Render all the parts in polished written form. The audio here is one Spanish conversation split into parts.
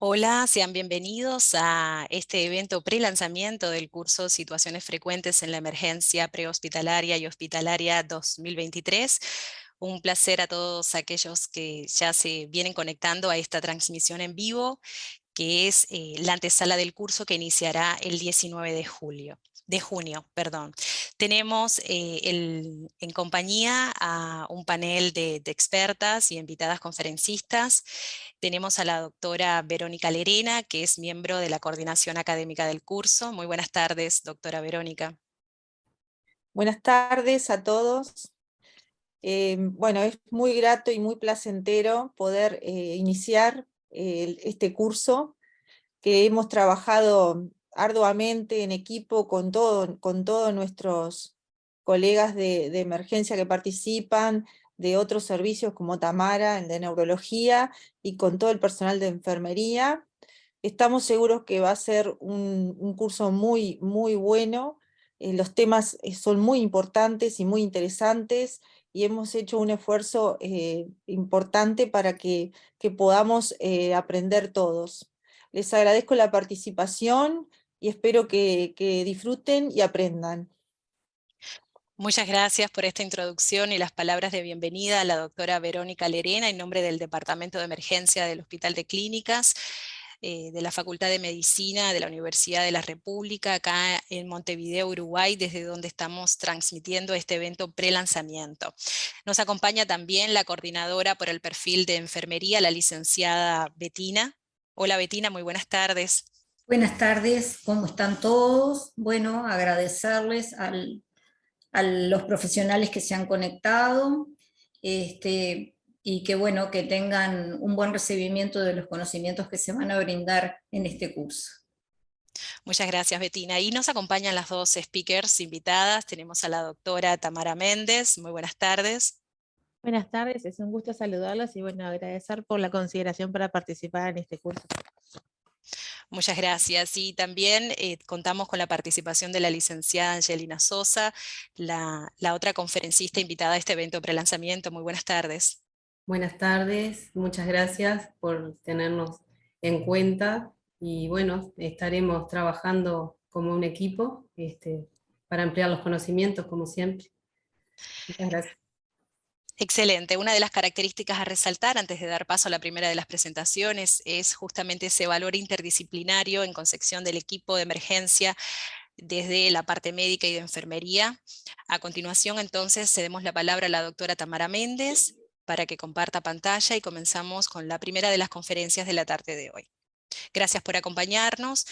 Hola, sean bienvenidos a este evento pre-lanzamiento del curso Situaciones Frecuentes en la Emergencia Prehospitalaria y Hospitalaria 2023. Un placer a todos aquellos que ya se vienen conectando a esta transmisión en vivo, que es la antesala del curso que iniciará el 19 de junio, perdón. Tenemos en compañía a un panel de expertas y invitadas conferencistas. Tenemos a la doctora Verónica Lerena, que es miembro de la coordinación académica del curso. Muy buenas tardes, doctora Verónica. Buenas tardes a todos. Bueno, es muy grato y muy placentero poder iniciar este curso que hemos trabajado arduamente en equipo con todos nuestros colegas de emergencia que participan, de otros servicios como Tamara, el de neurología, y con todo el personal de enfermería. Estamos seguros que va a ser un curso muy, muy bueno. Los temas son muy importantes y muy interesantes, y hemos hecho un esfuerzo importante para que podamos aprender todos. Les agradezco la participación y espero que disfruten y aprendan. Muchas gracias por esta introducción y las palabras de bienvenida a la doctora Verónica Lerena en nombre del Departamento de Emergencia del Hospital de Clínicas, de la Facultad de Medicina de la Universidad de la República, acá en Montevideo, Uruguay, desde donde estamos transmitiendo este evento pre-lanzamiento. Nos acompaña también la coordinadora por el perfil de enfermería, la licenciada Betina. Hola Betina, muy buenas tardes. Buenas tardes, ¿cómo están todos? Bueno, agradecerles a los profesionales que se han conectado, y que bueno, que tengan un buen recibimiento de los conocimientos que se van a brindar en este curso. Muchas gracias, Betina. Y nos acompañan las dos speakers invitadas. Tenemos a la doctora Tamara Méndez. Muy buenas tardes. Buenas tardes, es un gusto saludarlos y bueno, agradecer por la consideración para participar en este curso. Muchas gracias. Y también contamos con la participación de la licenciada Angelina Sosa, la otra conferencista invitada a este evento prelanzamiento. Muy buenas tardes. Buenas tardes, muchas gracias por tenernos en cuenta y bueno, estaremos trabajando como un equipo para ampliar los conocimientos como siempre. Muchas gracias. Excelente. Una de las características a resaltar antes de dar paso a la primera de las presentaciones es justamente ese valor interdisciplinario en concepción del equipo de emergencia desde la parte médica y de enfermería. A continuación, entonces, cedemos la palabra a la doctora Tamara Méndez para que comparta pantalla y comenzamos con la primera de las conferencias de la tarde de hoy. Gracias por acompañarnos.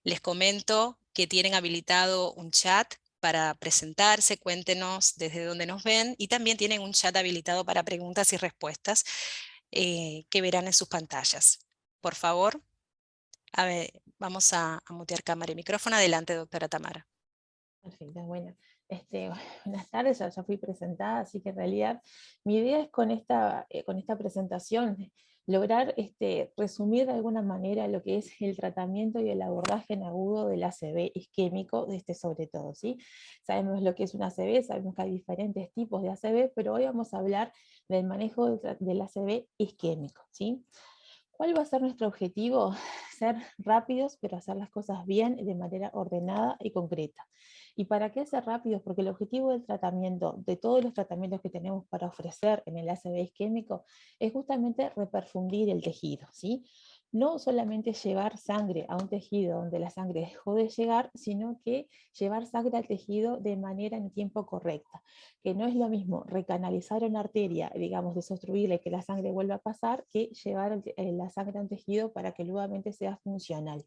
Les comento que tienen habilitado un chat para presentarse, cuéntenos desde dónde nos ven, y también tienen un chat habilitado para preguntas y respuestas que verán en sus pantallas. Por favor, a ver, vamos a mutear cámara y micrófono. Adelante, doctora Tamara. Perfecto, bueno. Buenas tardes, ya fui presentada, así que en realidad mi idea es con esta presentación lograr resumir de alguna manera lo que es el tratamiento y el abordaje en agudo del ACV isquémico, sobre todo, ¿sí? Sabemos lo que es un ACV, sabemos que hay diferentes tipos de ACV, pero hoy vamos a hablar del manejo del ACV isquémico, ¿sí? ¿Cuál va a ser nuestro objetivo? Ser rápidos, pero hacer las cosas bien, de manera ordenada y concreta. ¿Y para qué ser rápidos? Porque el objetivo del tratamiento, de todos los tratamientos que tenemos para ofrecer en el ACV isquémico, es justamente reperfundir el tejido, ¿sí? No solamente llevar sangre a un tejido donde la sangre dejó de llegar, sino que llevar sangre al tejido de manera en tiempo correcta, que no es lo mismo recanalizar una arteria, digamos, desobstruirla y que la sangre vuelva a pasar, que llevar la sangre a un tejido para que nuevamente sea funcional.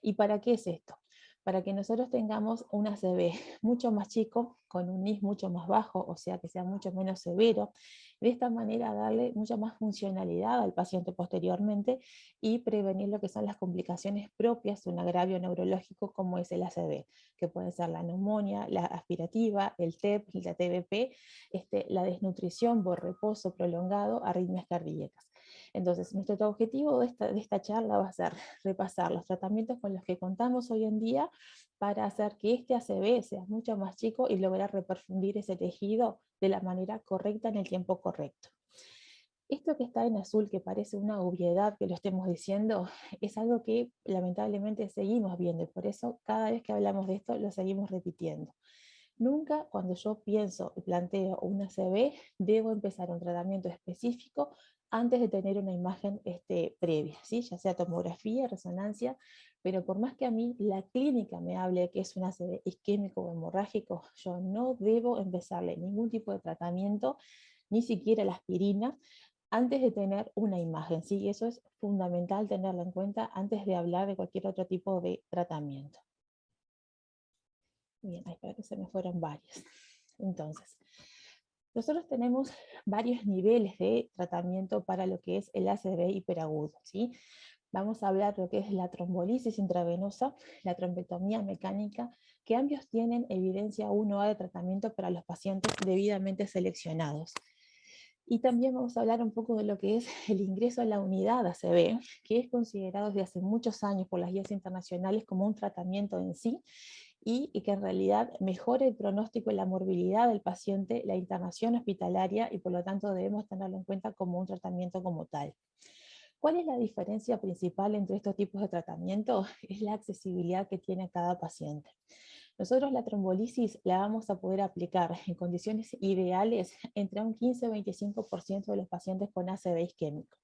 ¿Y para qué es esto? Para que nosotros tengamos un ACV mucho más chico, con un NIS mucho más bajo, o sea que sea mucho menos severo, de esta manera darle mucha más funcionalidad al paciente posteriormente y prevenir lo que son las complicaciones propias de un agravio neurológico como es el ACV, que puede ser la neumonía, la aspirativa, el TEP, la TBP, la desnutrición por reposo prolongado, arritmias cardíacas. Entonces, nuestro objetivo de esta charla va a ser repasar los tratamientos con los que contamos hoy en día para hacer que este ACV sea mucho más chico y lograr reperfundir ese tejido de la manera correcta en el tiempo correcto. Esto que está en azul, que parece una obviedad que lo estemos diciendo, es algo que lamentablemente seguimos viendo, y por eso cada vez que hablamos de esto lo seguimos repitiendo. Nunca cuando yo pienso y planteo una ACV, debo empezar un tratamiento específico antes de tener una imagen previa, ¿sí? Ya sea tomografía, resonancia, pero por más que a mí la clínica me hable de que es un ACV isquémico o hemorrágico, yo no debo empezarle ningún tipo de tratamiento, ni siquiera la aspirina, antes de tener una imagen, ¿sí? Eso es fundamental tenerlo en cuenta antes de hablar de cualquier otro tipo de tratamiento. Bien, ahí para que se me fueron varios. Entonces, nosotros tenemos varios niveles de tratamiento para lo que es el ACV hiperagudo, ¿sí? Vamos a hablar de lo que es la trombolisis intravenosa, la trombectomía mecánica, que ambos tienen evidencia 1A de tratamiento para los pacientes debidamente seleccionados. Y también vamos a hablar un poco de lo que es el ingreso a la unidad ACV, que es considerado desde hace muchos años por las guías internacionales como un tratamiento en sí, y que en realidad mejora el pronóstico y la morbilidad del paciente, la internación hospitalaria, y por lo tanto debemos tenerlo en cuenta como un tratamiento como tal. ¿Cuál es la diferencia principal entre estos tipos de tratamiento? Es la accesibilidad que tiene cada paciente. Nosotros la trombolisis la vamos a poder aplicar en condiciones ideales entre un 15 y 25% de los pacientes con ACV isquémico.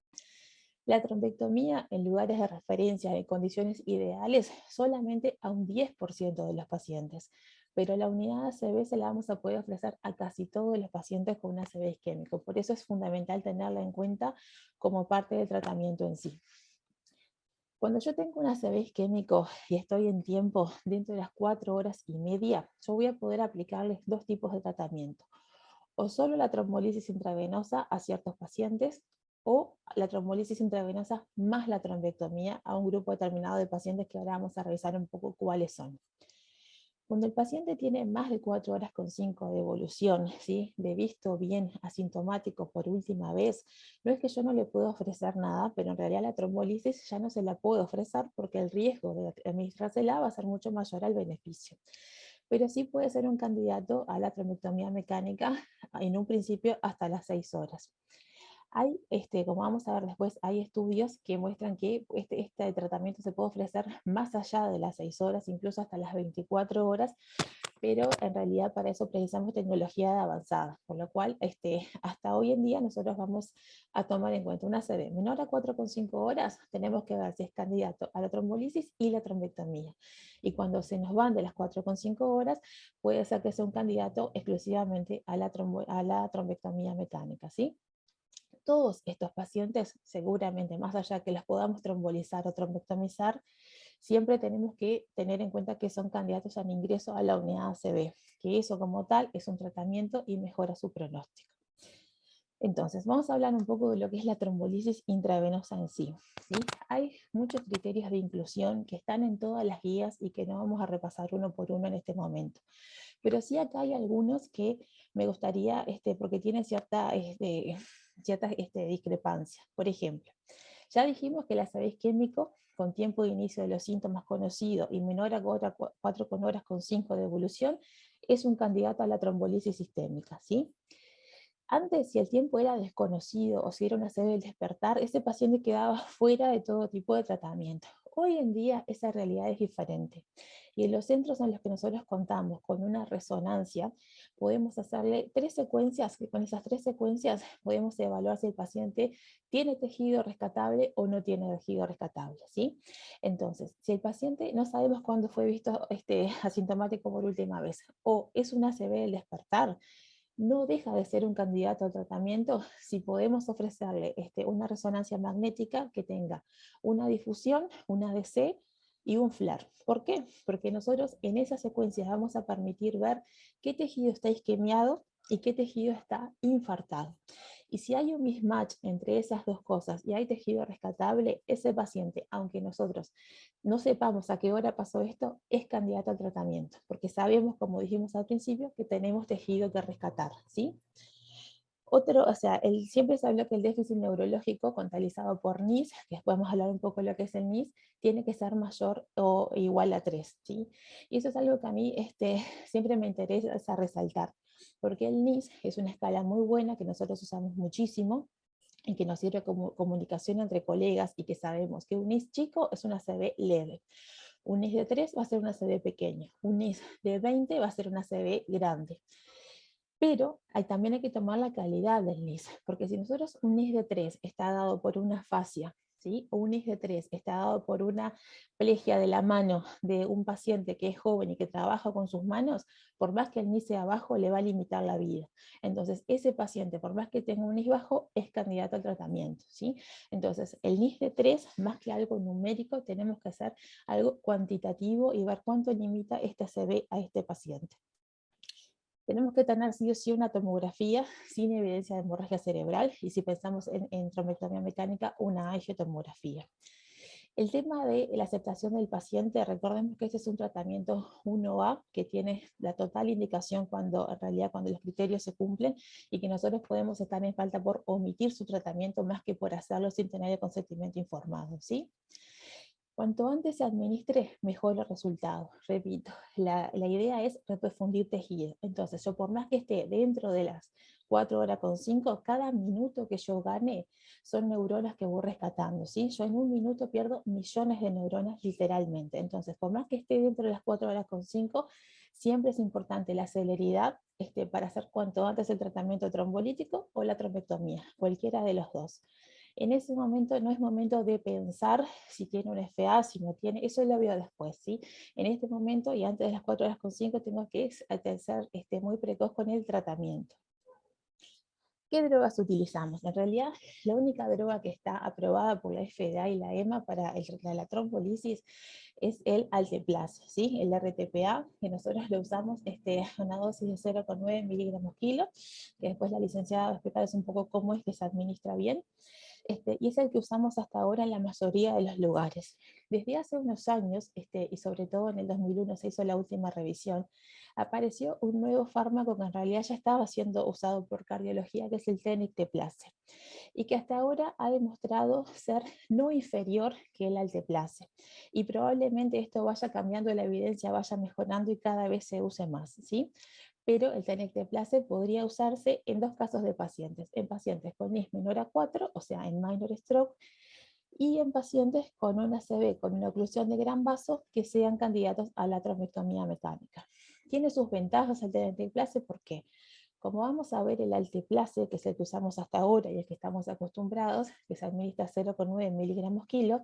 La trombectomía en lugares de referencia en condiciones ideales solamente a un 10% de los pacientes, pero la unidad ACV se la vamos a poder ofrecer a casi todos los pacientes con un ACV isquémico. Por eso es fundamental tenerla en cuenta como parte del tratamiento en sí. Cuando yo tengo un ACV isquémico y estoy en tiempo dentro de las 4 horas y media, yo voy a poder aplicarles dos tipos de tratamiento. O solo la trombolisis intravenosa a ciertos pacientes, o la trombolisis intravenosa más la trombectomía a un grupo determinado de pacientes que ahora vamos a revisar un poco cuáles son. Cuando el paciente tiene más de 4 horas con 5 de evolución, ¿sí? De visto bien asintomático por última vez, no es que yo no le puedo ofrecer nada, pero en realidad la trombolisis ya no se la puedo ofrecer porque el riesgo de administrársela va a ser mucho mayor al beneficio. Pero sí puede ser un candidato a la trombectomía mecánica en un principio hasta las 6 horas. Hay, como vamos a ver después, hay estudios que muestran que este tratamiento se puede ofrecer más allá de las 6 horas, incluso hasta las 24 horas, pero en realidad para eso precisamos tecnología avanzada, por lo cual hasta hoy en día nosotros vamos a tomar en cuenta una ACV menor a 4,5 horas, tenemos que ver si es candidato a la trombolisis y la trombectomía. Y cuando se nos van de las 4,5 horas, puede ser que sea un candidato exclusivamente a la trombectomía mecánica, ¿sí? Todos estos pacientes, seguramente, más allá que los podamos trombolizar o trombectomizar, siempre tenemos que tener en cuenta que son candidatos al ingreso a la unidad ACV, que eso como tal es un tratamiento y mejora su pronóstico. Entonces, vamos a hablar un poco de lo que es la trombolisis intravenosa en sí, ¿sí? Hay muchos criterios de inclusión que están en todas las guías y que no vamos a repasar uno por uno en este momento. Pero sí acá hay algunos que me gustaría, porque tienen cierta discrepancia. Por ejemplo, ya dijimos que el ACV isquémico con tiempo de inicio de los síntomas conocido y menor a 4 horas con 5 de evolución es un candidato a la trombolisis sistémica, ¿sí? Antes, si el tiempo era desconocido o si era una ACV del despertar, ese paciente quedaba fuera de todo tipo de tratamiento. Hoy en día esa realidad es diferente. Y en los centros en los que nosotros contamos con una resonancia, podemos hacerle 3 secuencias, que con esas 3 secuencias podemos evaluar si el paciente tiene tejido rescatable o no tiene tejido rescatable, ¿sí? Entonces, si el paciente no sabemos cuándo fue visto asintomático por última vez, o es una ACV del despertar, no deja de ser un candidato al tratamiento si podemos ofrecerle una resonancia magnética que tenga una difusión, una ADC y un FLAR. ¿Por qué? Porque nosotros en esas secuencias vamos a permitir ver qué tejido está isquemiado y qué tejido está infartado. Y si hay un mismatch entre esas dos cosas y hay tejido rescatable, ese paciente, aunque nosotros no sepamos a qué hora pasó esto, es candidato al tratamiento, porque sabemos, como dijimos al principio, que tenemos tejido que rescatar, ¿sí? Siempre se habló que el déficit neurológico contabilizado por NIS, que después vamos a hablar un poco de lo que es el NIS, tiene que ser mayor o igual a 3, ¿sí? Y eso es algo que a mí siempre me interesa resaltar, porque el NIS es una escala muy buena que nosotros usamos muchísimo, y que nos sirve como comunicación entre colegas, y que sabemos que un NIS chico es una ACV leve, un NIS de 3 va a ser una ACV pequeña, un NIS de 20 va a ser una ACV grande. Pero también hay que tomar la calidad del NIS, porque si nosotros un NIS de 3 está dado por una fascia, ¿sí? O un NIS de 3 está dado por una plegia de la mano de un paciente que es joven y que trabaja con sus manos, por más que el NIS sea bajo, le va a limitar la vida. Entonces, ese paciente, por más que tenga un NIS bajo, es candidato al tratamiento, ¿sí? Entonces, el NIS de 3, más que algo numérico, tenemos que hacer algo cuantitativo y ver cuánto limita esta ACV a este paciente. Tenemos que tener sí o sí una tomografía sin evidencia de hemorragia cerebral, y si pensamos en trombectomía mecánica, una angiotomografía. El tema de la aceptación del paciente, recordemos que este es un tratamiento 1A que tiene la total indicación cuando los criterios se cumplen, y que nosotros podemos estar en falta por omitir su tratamiento más que por hacerlo sin tener el consentimiento informado, ¿sí? Cuanto antes se administre, mejor el resultado. Repito, la idea es reprofundir tejido. Entonces, yo por más que esté dentro de las 4 horas con 5, cada minuto que yo gane son neuronas que voy rescatando, ¿sí? Yo en un minuto pierdo millones de neuronas literalmente. Entonces, por más que esté dentro de las 4 horas con 5, siempre es importante la celeridad para hacer cuanto antes el tratamiento trombolítico o la trombectomía, cualquiera de los dos. En ese momento no es momento de pensar si tiene un FA, si no tiene, eso lo veo después, ¿sí? En este momento y antes de las 4 horas con 5 tengo que ser muy precoz con el tratamiento. ¿Qué drogas utilizamos? En realidad, la única droga que está aprobada por la FDA y la EMA para la trombolisis es el Alteplase, ¿sí? El RTPA, que nosotros lo usamos a una dosis de 0,9 miligramos kilo, que después la licenciada va a explicarles un poco cómo es que se administra bien. Y es el que usamos hasta ahora en la mayoría de los lugares. Desde hace unos años, y sobre todo en el 2001 se hizo la última revisión, apareció un nuevo fármaco que en realidad ya estaba siendo usado por cardiología, que es el Tenecteplase, y que hasta ahora ha demostrado ser no inferior que el Alteplase. Y probablemente esto vaya cambiando, la evidencia vaya mejorando y cada vez se use más, ¿sí? Pero el Tenecteplase podría usarse en 2 casos de pacientes: en pacientes con NIS menor a 4, o sea, en minor stroke, y en pacientes con una ACV, con una oclusión de gran vaso, que sean candidatos a la trombectomía mecánica. Tiene sus ventajas el Tenecteplase, ¿por qué? Como vamos a ver, el Alteplase, que es el que usamos hasta ahora y el que estamos acostumbrados, que se administra 0,9 miligramos kilo,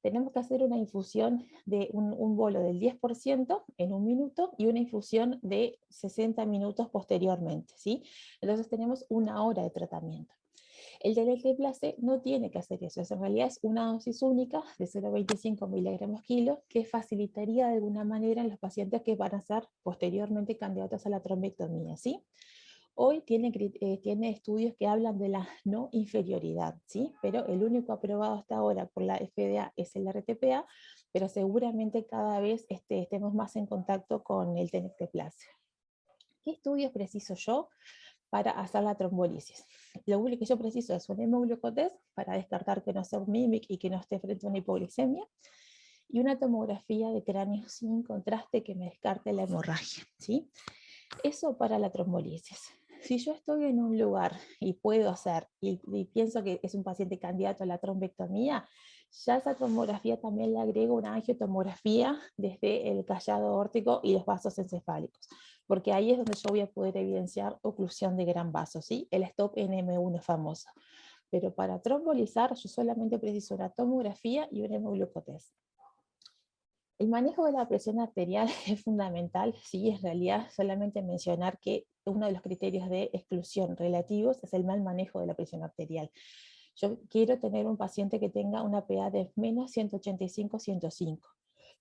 tenemos que hacer una infusión de un bolo del 10% en un minuto y una infusión de 60 minutos posteriormente, ¿sí? Entonces tenemos 1 hora de tratamiento. El Tenecteplase no tiene que hacer eso, en realidad es una dosis única de 0,25 miligramos kilo, que facilitaría de alguna manera en los pacientes que van a ser posteriormente candidatos a la trombectomía, ¿sí? Hoy tiene estudios que hablan de la no inferioridad, ¿sí? Pero el único aprobado hasta ahora por la FDA es el RTPA, pero seguramente cada vez estemos más en contacto con el Tenecteplase. ¿Qué estudios preciso yo para hacer la trombolisis? Lo único que yo preciso es un hemoglucotest para descartar que no sea un MIMIC y que no esté frente a una hipoglicemia, y una tomografía de cráneo sin contraste que me descarte la hemorragia, ¿sí? Eso para la trombolisis. Si yo estoy en un lugar y puedo hacer, y pienso que es un paciente candidato a la trombectomía, ya esa tomografía también le agrego una angiotomografía desde el callado aórtico y los vasos encefálicos, porque ahí es donde yo voy a poder evidenciar oclusión de gran vaso, ¿sí? El stop NM1 famoso. Pero para trombolizar yo solamente preciso una tomografía y un hemoglucotest. El manejo de la presión arterial es fundamental, sí, en realidad solamente mencionar que uno de los criterios de exclusión relativos es el mal manejo de la presión arterial. Yo quiero tener un paciente que tenga una PA de menos 185-105.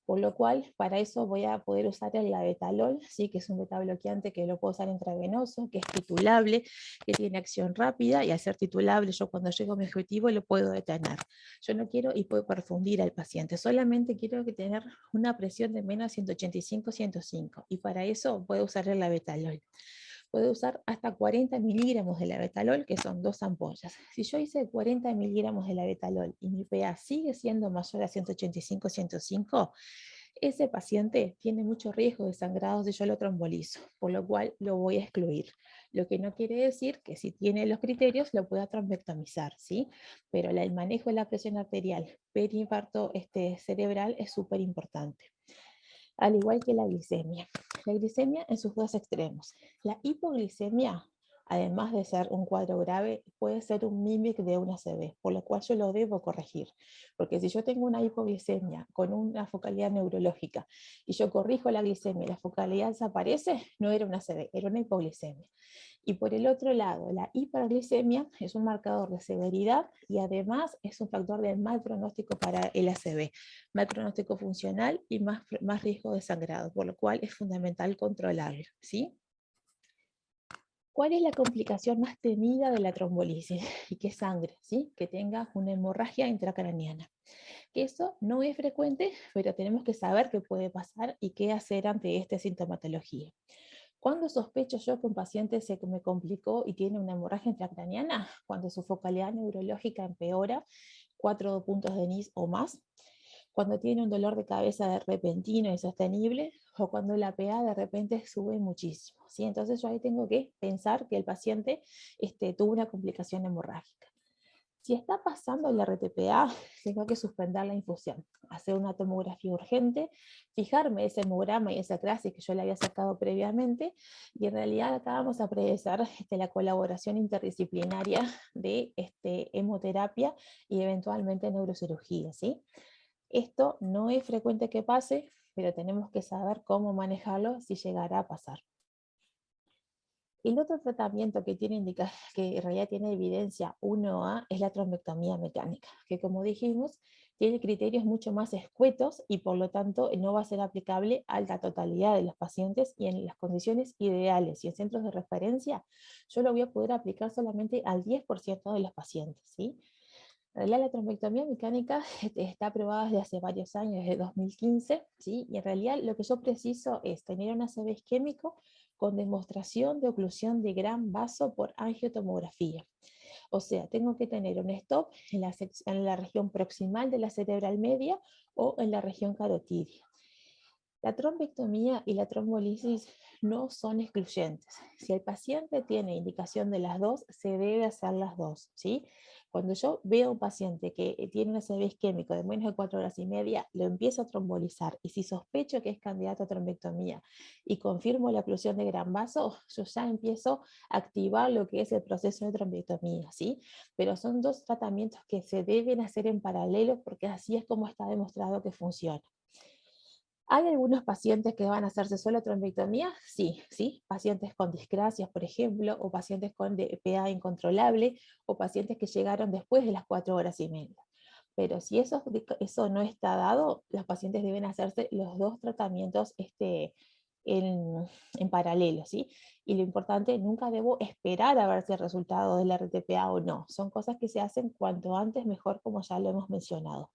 Por lo cual, para eso voy a poder usar el labetalol, ¿sí? Que es un beta bloqueante que lo puedo usar intravenoso, que es titulable, que tiene acción rápida, y al ser titulable, yo cuando llego a mi objetivo lo puedo detener. Yo no quiero hipoperfundir al paciente, solamente quiero tener una presión de menos 185-105, y para eso puedo usar el labetalol. Puedo usar hasta 40 miligramos de labetalol, que son 2 ampollas. Si yo hice 40 miligramos de labetalol y mi PA sigue siendo mayor a 185-105, ese paciente tiene mucho riesgo de sangrado si yo lo trombolizo, por lo cual lo voy a excluir. Lo que no quiere decir que si tiene los criterios lo pueda trombectomizar, ¿sí? Pero el manejo de la presión arterial perinfarto cerebral es súper importante. Al igual que la glicemia. La glicemia en sus dos extremos. La hipoglicemia, además de ser un cuadro grave, puede ser un mímic de una ACV, por lo cual yo lo debo corregir. Porque si yo tengo una hipoglicemia con una focalidad neurológica y yo corrijo la glicemia y la focalidad desaparece, no era una ACV, era una hipoglicemia. Y por el otro lado, la hiperglicemia es un marcador de severidad y además es un factor de mal pronóstico para el ACV, mal pronóstico funcional y más riesgo de sangrado, por lo cual es fundamental controlarlo, ¿sí? ¿Cuál es la complicación más temida de la trombolisis? Y que sangre, ¿sí? Que tenga una hemorragia intracraneana. Que eso no es frecuente, pero tenemos que saber qué puede pasar y qué hacer ante esta sintomatología. ¿Cuándo sospecho yo que un paciente se me complicó y tiene una hemorragia intracraneana? Cuando su focalidad neurológica empeora, 4 puntos de NIS o más, cuando tiene un dolor de cabeza repentino y sostenible, o cuando la PA de repente sube muchísimo, ¿sí? Entonces yo ahí tengo que pensar que el paciente tuvo una complicación hemorrágica. Si está pasando el RTPA, tengo que suspender la infusión, hacer una tomografía urgente, fijarme ese hemograma y esa clase que yo le había sacado previamente, y en realidad acá vamos a precisar la colaboración interdisciplinaria de hemoterapia y eventualmente neurocirugía, ¿sí? Esto no es frecuente que pase, pero tenemos que saber cómo manejarlo si llegara a pasar. El otro tratamiento que que en realidad tiene evidencia 1A es la trombectomía mecánica, que como dijimos, tiene criterios mucho más escuetos y por lo tanto no va a ser aplicable a la totalidad de los pacientes y en las condiciones ideales y en centros de referencia, yo lo voy a poder aplicar solamente al 10% de los pacientes, ¿sí? En realidad la trombectomía mecánica está aprobada desde hace varios años, desde 2015, ¿sí? Y en realidad lo que yo preciso es tener un ACV isquémico con demostración de oclusión de gran vaso por angiotomografía. O sea, tengo que tener un stop en la región proximal de la cerebral media o en la región carotidia. La trombectomía y la trombolisis no son excluyentes. Si el paciente tiene indicación de las dos, se debe hacer las dos, ¿sí? Cuando yo veo a un paciente que tiene un ACV isquémico de menos de 4 horas y media, lo empiezo a trombolizar, y si sospecho que es candidato a trombectomía y confirmo la oclusión de gran vaso, yo ya empiezo a activar lo que es el proceso de trombectomía, ¿sí? Pero son dos tratamientos que se deben hacer en paralelo porque así es como está demostrado que funciona. ¿Hay algunos pacientes que van a hacerse solo trombectomía? Sí, sí, pacientes con discrasias, por ejemplo, o pacientes con PA incontrolable, o pacientes que llegaron después de las 4 horas y media. Pero si eso no está dado, los pacientes deben hacerse los dos tratamientos en paralelo, ¿sí? Y lo importante, nunca debo esperar a ver si el resultado del RTPA o no. Son cosas que se hacen cuanto antes mejor, como ya lo hemos mencionado.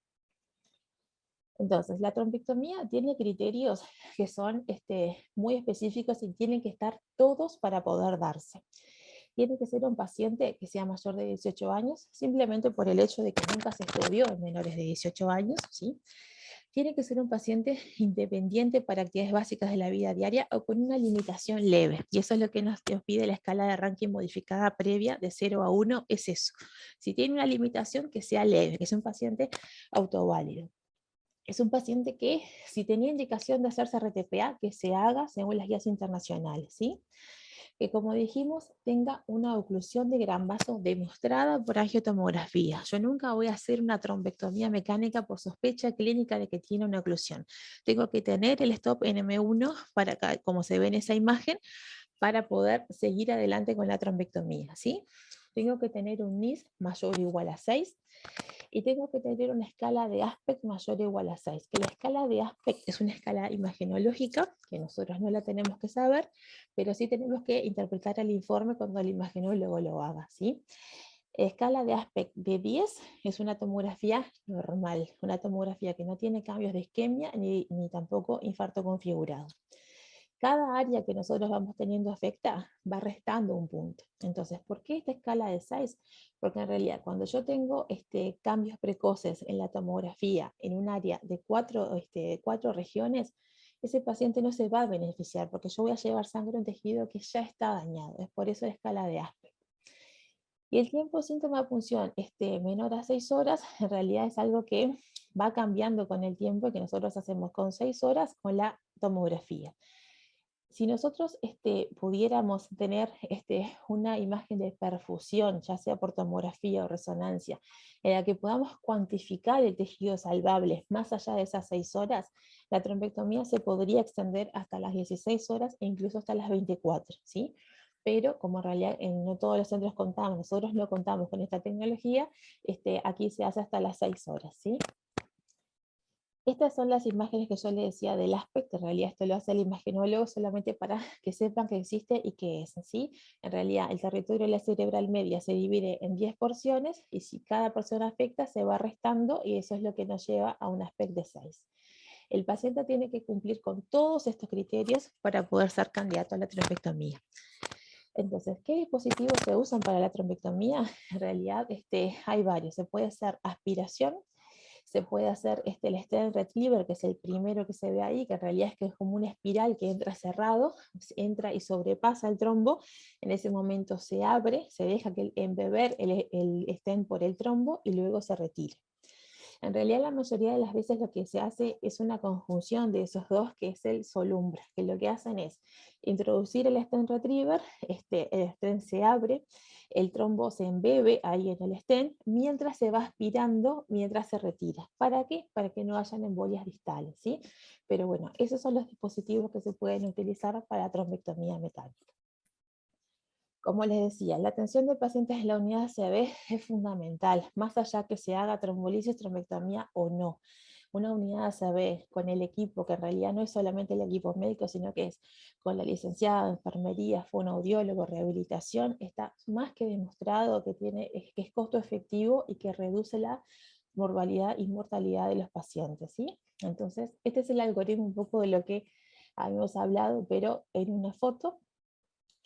Entonces, la trombectomía tiene criterios que son muy específicos y tienen que estar todos para poder darse. Tiene que ser un paciente que sea mayor de 18 años, simplemente por el hecho de que nunca se estudió en menores de 18 años, ¿sí? Tiene que ser un paciente independiente para actividades básicas de la vida diaria o con una limitación leve. Y eso es lo que nos pide la escala de ranking modificada previa de 0 a 1, es eso. Si tiene una limitación, que sea leve, que sea un paciente autoválido. Es un paciente que, si tenía indicación de hacerse RTPA, que se haga según las guías internacionales, ¿sí? Que, como dijimos, tenga una oclusión de gran vaso demostrada por angiotomografía. Yo nunca voy a hacer una trombectomía mecánica por sospecha clínica de que tiene una oclusión. Tengo que tener el stop NM1, como se ve en esa imagen, para poder seguir adelante con la trombectomía, ¿sí? Tengo que tener un NIS mayor o igual a 6, y tengo que tener una escala de aspect mayor o igual a 6, que la escala de aspect es una escala imagenológica, que nosotros no la tenemos que saber, pero sí tenemos que interpretar el informe cuando el imagenólogo lo haga, ¿sí? Escala de aspect de 10 es una tomografía normal, una tomografía que no tiene cambios de isquemia ni tampoco infarto configurado. Cada área que nosotros vamos teniendo afectada va restando un punto. Entonces, ¿por qué esta escala de 6? Porque en realidad cuando yo tengo cambios precoces en la tomografía en un área de 4 regiones, ese paciente no se va a beneficiar porque yo voy a llevar sangre a un tejido que ya está dañado. Es por eso la escala de Asper. Y el tiempo síntoma de punción menor a 6 horas, en realidad es algo que va cambiando con el tiempo que nosotros hacemos con 6 horas con la tomografía. Si nosotros pudiéramos tener una imagen de perfusión, ya sea por tomografía o resonancia, en la que podamos cuantificar el tejido salvable más allá de esas 6 horas, la trombectomía se podría extender hasta las 16 horas e incluso hasta las 24, ¿sí? Pero como en realidad no todos los centros contamos, nosotros no contamos con esta tecnología, aquí se hace hasta las 6 horas, ¿sí? Estas son las imágenes que yo les decía del aspecto. En realidad esto lo hace el imagenólogo solamente para que sepan que existe y que es, ¿sí? En realidad el territorio de la cerebral media se divide en 10 porciones y si cada porción afecta se va restando y eso es lo que nos lleva a un aspecto de 6. El paciente tiene que cumplir con todos estos criterios para poder ser candidato a la trombectomía. Entonces, ¿qué dispositivos se usan para la trombectomía? En realidad hay varios. Se puede hacer aspiración, se puede hacer el stent retriever, que es el primero que se ve ahí, que en realidad es como una espiral que entra cerrado, entra y sobrepasa el trombo, en ese momento se abre, se deja que embeber el stent por el trombo y luego se retira. En realidad la mayoría de las veces lo que se hace es una conjunción de esos dos, que es el solumbre, que lo que hacen es introducir el stent retriever, el stent se abre, el trombo se embebe ahí en el stent, mientras se va aspirando, mientras se retira. ¿Para qué? Para que no hayan embolias distales, ¿sí? Pero bueno, esos son los dispositivos que se pueden utilizar para trombectomía mecánica. Como les decía, la atención de pacientes en la unidad CB es fundamental, más allá que se haga trombolisis, trombectomía o no. Una unidad CB con el equipo, que en realidad no es solamente el equipo médico, sino que es con la licenciada, enfermería, fonoaudiólogo, rehabilitación, está más que demostrado que es costo efectivo y que reduce la mortalidad y mortalidad de los pacientes, ¿sí? Entonces, este es el algoritmo un poco de lo que habíamos hablado, pero en una foto.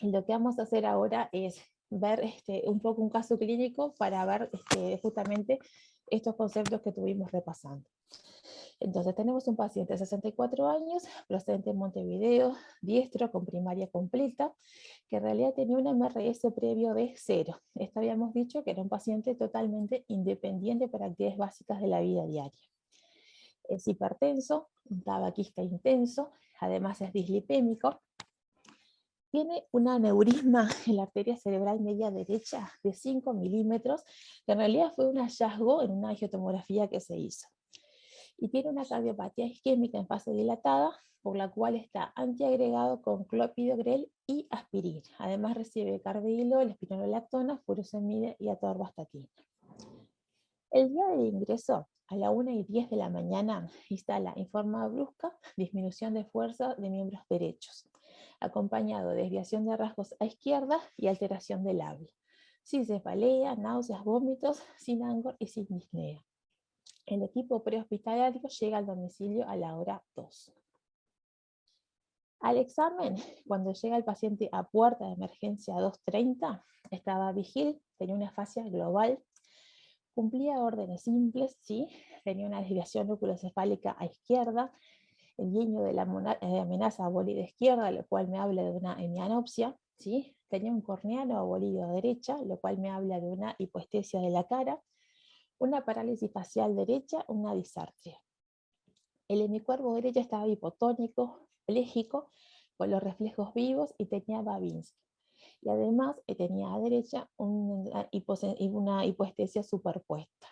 Lo que vamos a hacer ahora es ver un poco un caso clínico para ver justamente estos conceptos que estuvimos repasando. Entonces tenemos un paciente de 64 años, procedente de Montevideo, diestro, con primaria completa, que en realidad tenía un MRS previo de 0. Esto habíamos dicho que era un paciente totalmente independiente para actividades básicas de la vida diaria. Es hipertenso, un tabaquista intenso, además es dislipémico. Tiene un aneurisma en la arteria cerebral media derecha de 5 milímetros, que en realidad fue un hallazgo en una angiotomografía que se hizo. Y tiene una cardiopatía isquémica en fase dilatada, por la cual está antiagregado con clopidogrel y aspirina. Además recibe carvedilol, espironolactona, furosemide y atorvastatina. El día del ingreso, a la 1:10 de la mañana, instala en forma brusca disminución de fuerza de miembros derechos, acompañado de desviación de rasgos a izquierda y alteración del habla, sin cefalea, náuseas, vómitos, sin angor y sin disnea. El equipo prehospitalario llega al domicilio a la hora 2. Al examen, cuando llega el paciente a puerta de emergencia 2:30, estaba vigil, tenía una fascia global, cumplía órdenes simples, ¿sí? Tenía una desviación oculocefálica a izquierda, el guiño de la amenaza abolida izquierda, lo cual me habla de una hemianopsia, ¿sí? Tenía un corneano abolido a derecha, lo cual me habla de una hipoestesia de la cara, una parálisis facial derecha, una disartria. El hemicuervo derecho estaba hipotónico, pléjico, con los reflejos vivos y tenía Babinski. Y además tenía a derecha una hipoestesia superpuesta.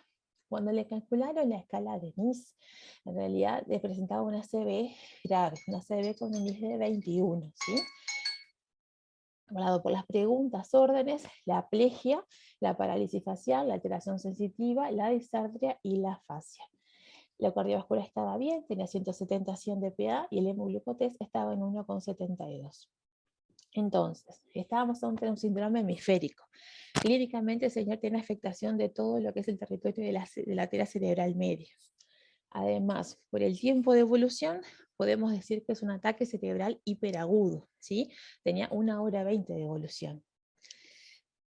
Cuando le calcularon la escala de NIS, en realidad le presentaba una CB grave, una CB con un NIS de 21, ¿sí? Hablado por las preguntas, órdenes, la plegia, la parálisis facial, la alteración sensitiva, la disartria y la fascia. La cardiovascular estaba bien, tenía 170-100 de PA y el hemoglucotest estaba en 1,72. Entonces, estábamos ante un síndrome hemisférico. Clínicamente el señor tiene afectación de todo lo que es el territorio de la arteria cerebral media. Además, por el tiempo de evolución, podemos decir que es un ataque cerebral hiperagudo, ¿sí? Tenía 1 hora 20 de evolución.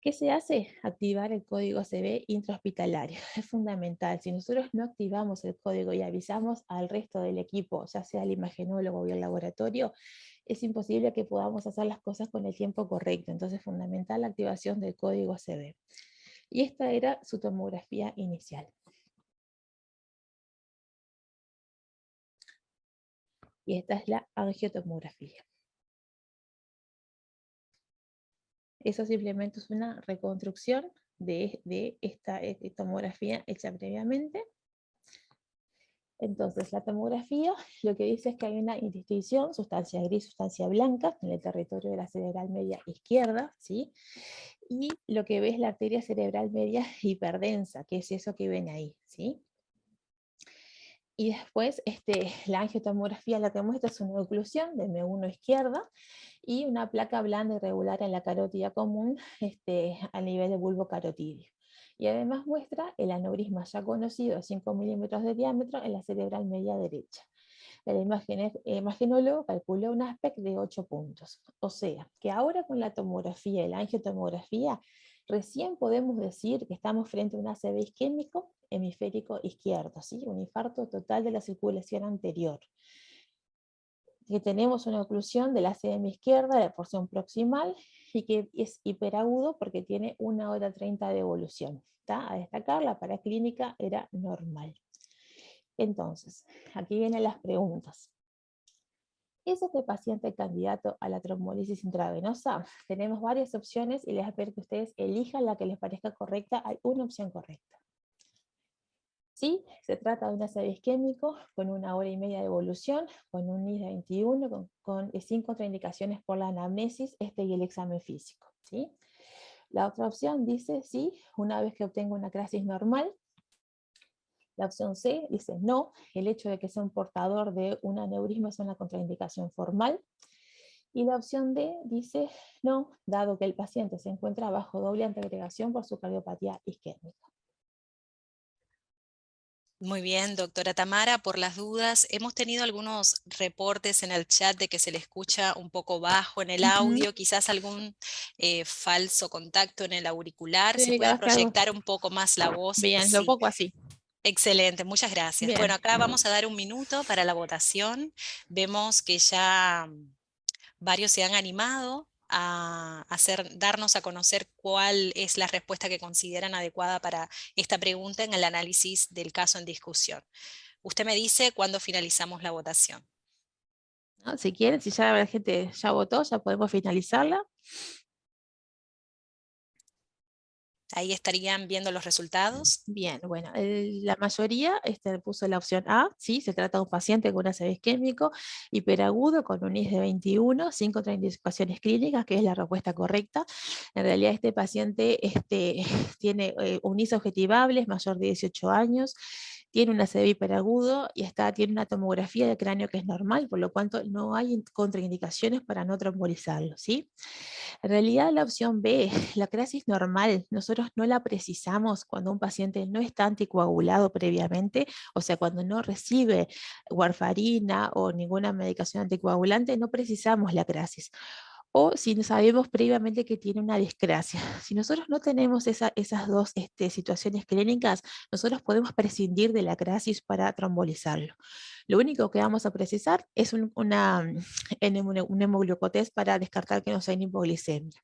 ¿Qué se hace? Activar el código ACV intrahospitalario. Es fundamental. Si nosotros no activamos el código y avisamos al resto del equipo, ya sea el imagenólogo o el laboratorio, es imposible que podamos hacer las cosas con el tiempo correcto. Entonces es fundamental la activación del código ACV. Y esta era su tomografía inicial. Y esta es la angiotomografía. Eso simplemente es una reconstrucción de esta tomografía hecha previamente. Entonces, la tomografía lo que dice es que hay una indistinción, sustancia gris, sustancia blanca, en el territorio de la cerebral media izquierda, ¿sí? Y lo que ve es la arteria cerebral media hiperdensa, que es eso que ven ahí, ¿sí? Y después, la angiotomografía lo que muestra es una oclusión de M1 izquierda y una placa blanda irregular en la carótida común a nivel de bulbo carotídeo. Y además muestra el aneurisma ya conocido, 5 milímetros de diámetro, en la cerebral media derecha. El imagenólogo calculó un aspecto de 8 puntos. O sea, que ahora con la tomografía y la angiotomografía, recién podemos decir que estamos frente a un ACV isquémico hemisférico izquierdo, ¿sí? Un infarto total de la circulación anterior. Que tenemos una oclusión de la ACM izquierda, de la porción proximal, y que es hiperagudo porque tiene 1 hora 30 de evolución. ¿Está? A destacar, la paraclínica era normal. Entonces, aquí vienen las preguntas. ¿Es este paciente candidato a la trombolisis intravenosa? Tenemos varias opciones y les voy a pedir que ustedes elijan la que les parezca correcta. Hay una opción correcta. Sí, se trata de un ACV isquémico con 1 hora y media de evolución, con un NIS de 21, con 5 contraindicaciones por la anamnesis y el examen físico. ¿Sí? La otra opción dice sí, una vez que obtenga una crisis normal. La opción C dice no, el hecho de que sea un portador de un aneurisma es una contraindicación formal. Y la opción D dice no, dado que el paciente se encuentra bajo doble antiagregación por su cardiopatía isquémica. Muy bien, doctora Tamara, por las dudas, hemos tenido algunos reportes en el chat de que se le escucha un poco bajo en el audio, quizás algún falso contacto en el auricular, Sí, se puede proyectar un poco más la voz. Bien, Sí. lo pongo así. Excelente, muchas gracias. Bien. Bueno, acá vamos a dar un minuto para la votación. Vemos que ya varios se han animado a darnos a conocer cuál es la respuesta que consideran adecuada para esta pregunta en el análisis del caso en discusión. Usted me dice cuándo finalizamos la votación. ¿No? Si quieren, si ya la gente ya votó, ya podemos finalizarla. Ahí estarían viendo los resultados. Bien, bueno, la mayoría puso la opción A, sí, se trata de un paciente con un ACV isquémico hiperagudo con un NIS de 21, 5 contraindicaciones clínicas, que es la respuesta correcta. En realidad este paciente tiene un NIS objetivable, es mayor de 18 años, tiene un ACV hiperagudo y tiene una tomografía de cráneo que es normal, por lo cual no hay contraindicaciones para no trombolizarlo, ¿sí? En realidad la opción B, la crisis normal, nosotros no la precisamos cuando un paciente no está anticoagulado previamente, o sea, cuando no recibe warfarina o ninguna medicación anticoagulante, no precisamos la crisis. O si sabemos previamente que tiene una discrasia. Si nosotros no tenemos esas dos situaciones clínicas, nosotros podemos prescindir de la crisis para trombolizarlo. Lo único que vamos a precisar es un hemoglucotest para descartar que no sea hipoglicemia.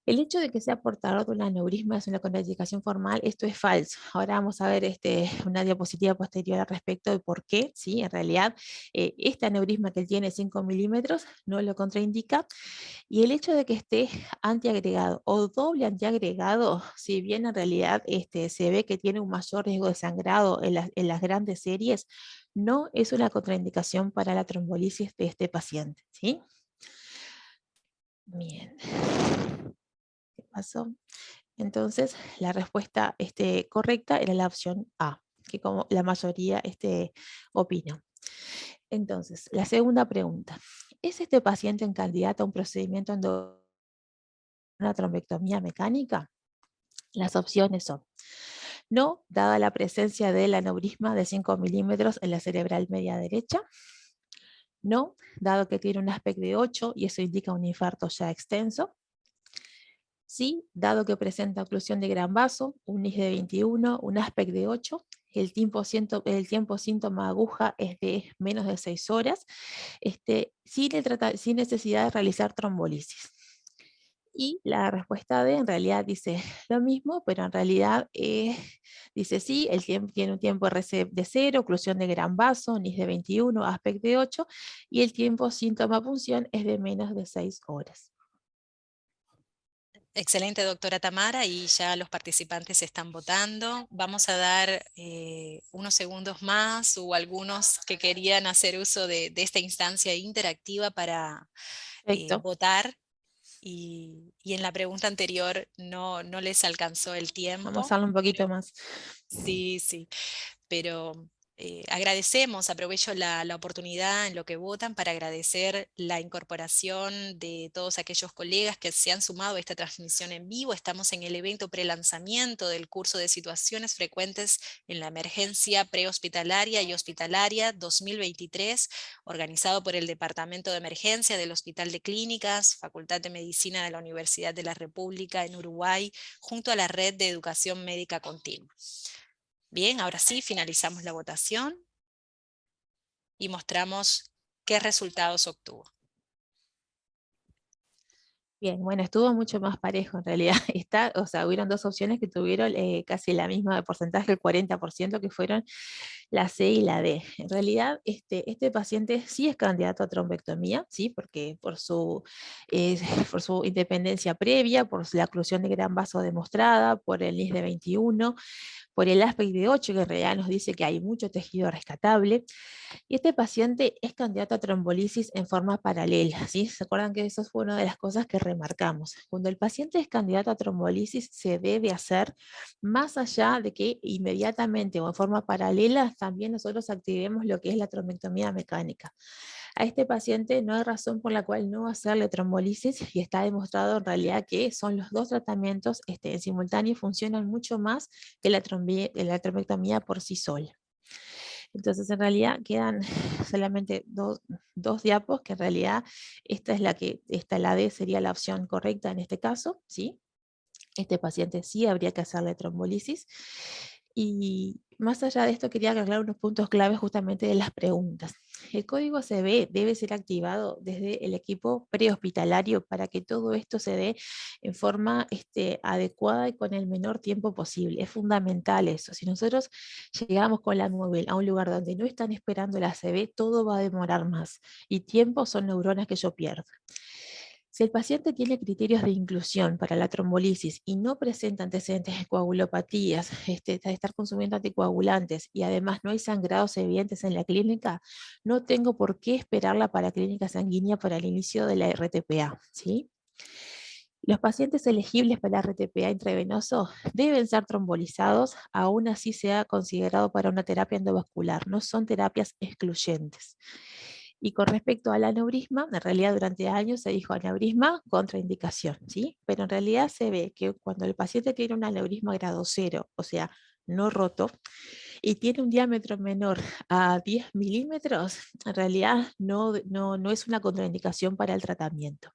El hecho de que sea portador de un aneurisma es una contraindicación formal, esto es falso. Ahora vamos a ver una diapositiva posterior al respecto de por qué, ¿sí? En realidad, este aneurisma que él tiene 5 milímetros no lo contraindica, y el hecho de que esté antiagregado o doble antiagregado, si bien en realidad se ve que tiene un mayor riesgo de sangrado en las grandes series, no es una contraindicación para la trombolisis de este paciente, ¿sí? Bien. ¿Qué pasó? Entonces, la respuesta correcta era la opción A, que como la mayoría opina. Entonces, la segunda pregunta. ¿Es este paciente un candidato a un procedimiento una trombectomía mecánica? Las opciones son no, dada la presencia del aneurisma de 5 milímetros en la cerebral media derecha. No, dado que tiene un aspecto de 8 y eso indica un infarto ya extenso. Sí, dado que presenta oclusión de gran vaso, un NIS de 21, un aspecto de 8, el tiempo síntoma aguja es de menos de 6 horas, sin necesidad de realizar trombolisis. Y la respuesta D en realidad dice lo mismo, pero en realidad dice sí, tiene un tiempo RC de 0, oclusión de gran vaso, NIS de 21, aspecto de 8, y el tiempo síntoma punción es de menos de 6 horas. Excelente, doctora Tamara, y ya los participantes están votando. Vamos a dar unos segundos más o algunos que querían hacer uso de esta instancia interactiva para Perfecto. votar. Y en la pregunta anterior no les alcanzó el Vamos tiempo. a darle un poquito más. Sí, sí, pero agradecemos, aprovecho la oportunidad en lo que votan para agradecer la incorporación de todos aquellos colegas que se han sumado a esta transmisión en vivo. Estamos en el evento prelanzamiento del curso de situaciones frecuentes en la emergencia prehospitalaria y hospitalaria 2023, organizado por el Departamento de Emergencia del Hospital de Clínicas, Facultad de Medicina de la Universidad de la República en Uruguay, junto a la Red de Educación Médica Continua. Bien, ahora sí, finalizamos la votación y mostramos qué resultados obtuvo. Bien, bueno, estuvo mucho más parejo en realidad. O sea, hubieron dos opciones que tuvieron casi la misma porcentaje, el 40%, que fueron la C y la D. En realidad, este paciente sí es candidato a trombectomía, ¿sí? Porque por su independencia previa, por la oclusión de gran vaso demostrada, por el NIS de 21, por el aspecto de 8, que en realidad nos dice que hay mucho tejido rescatable. Y este paciente es candidato a trombolisis en forma paralela, ¿sí? ¿Se acuerdan que eso fue una de las cosas que remarcamos? Cuando el paciente es candidato a trombolisis, se debe hacer más allá de que inmediatamente o en forma paralela también nosotros activemos lo que es la trombectomía mecánica. A este paciente no hay razón por la cual no hacerle trombolisis y está demostrado en realidad que son los dos tratamientos en simultáneo, funcionan mucho más que la trombectomía por sí sola. Entonces, en realidad quedan solamente dos diapos, que en realidad la D sería la opción correcta en este caso, ¿sí? Este paciente sí habría que hacerle trombolisis. Y más allá de esto, quería aclarar unos puntos claves justamente de las preguntas. El código CB debe ser activado desde el equipo prehospitalario para que todo esto se dé en forma adecuada y con el menor tiempo posible. Es fundamental eso. Si nosotros llegamos con la móvil a un lugar donde no están esperando la CB, todo va a demorar más. Y tiempo son neuronas que yo pierdo. Si el paciente tiene criterios de inclusión para la trombolisis y no presenta antecedentes de coagulopatías, de estar consumiendo anticoagulantes y además no hay sangrados evidentes en la clínica, no tengo por qué esperar la paraclínica sanguínea para el inicio de la RTPA, ¿sí? Los pacientes elegibles para RTPA intravenoso deben ser trombolizados, aún así sea considerado para una terapia endovascular, no son terapias excluyentes. Y con respecto al aneurisma, en realidad durante años se dijo aneurisma contraindicación, ¿sí? Pero en realidad se ve que cuando el paciente tiene un aneurisma grado 0, o sea, no roto, y tiene un diámetro menor a 10 milímetros, en realidad no es una contraindicación para el tratamiento.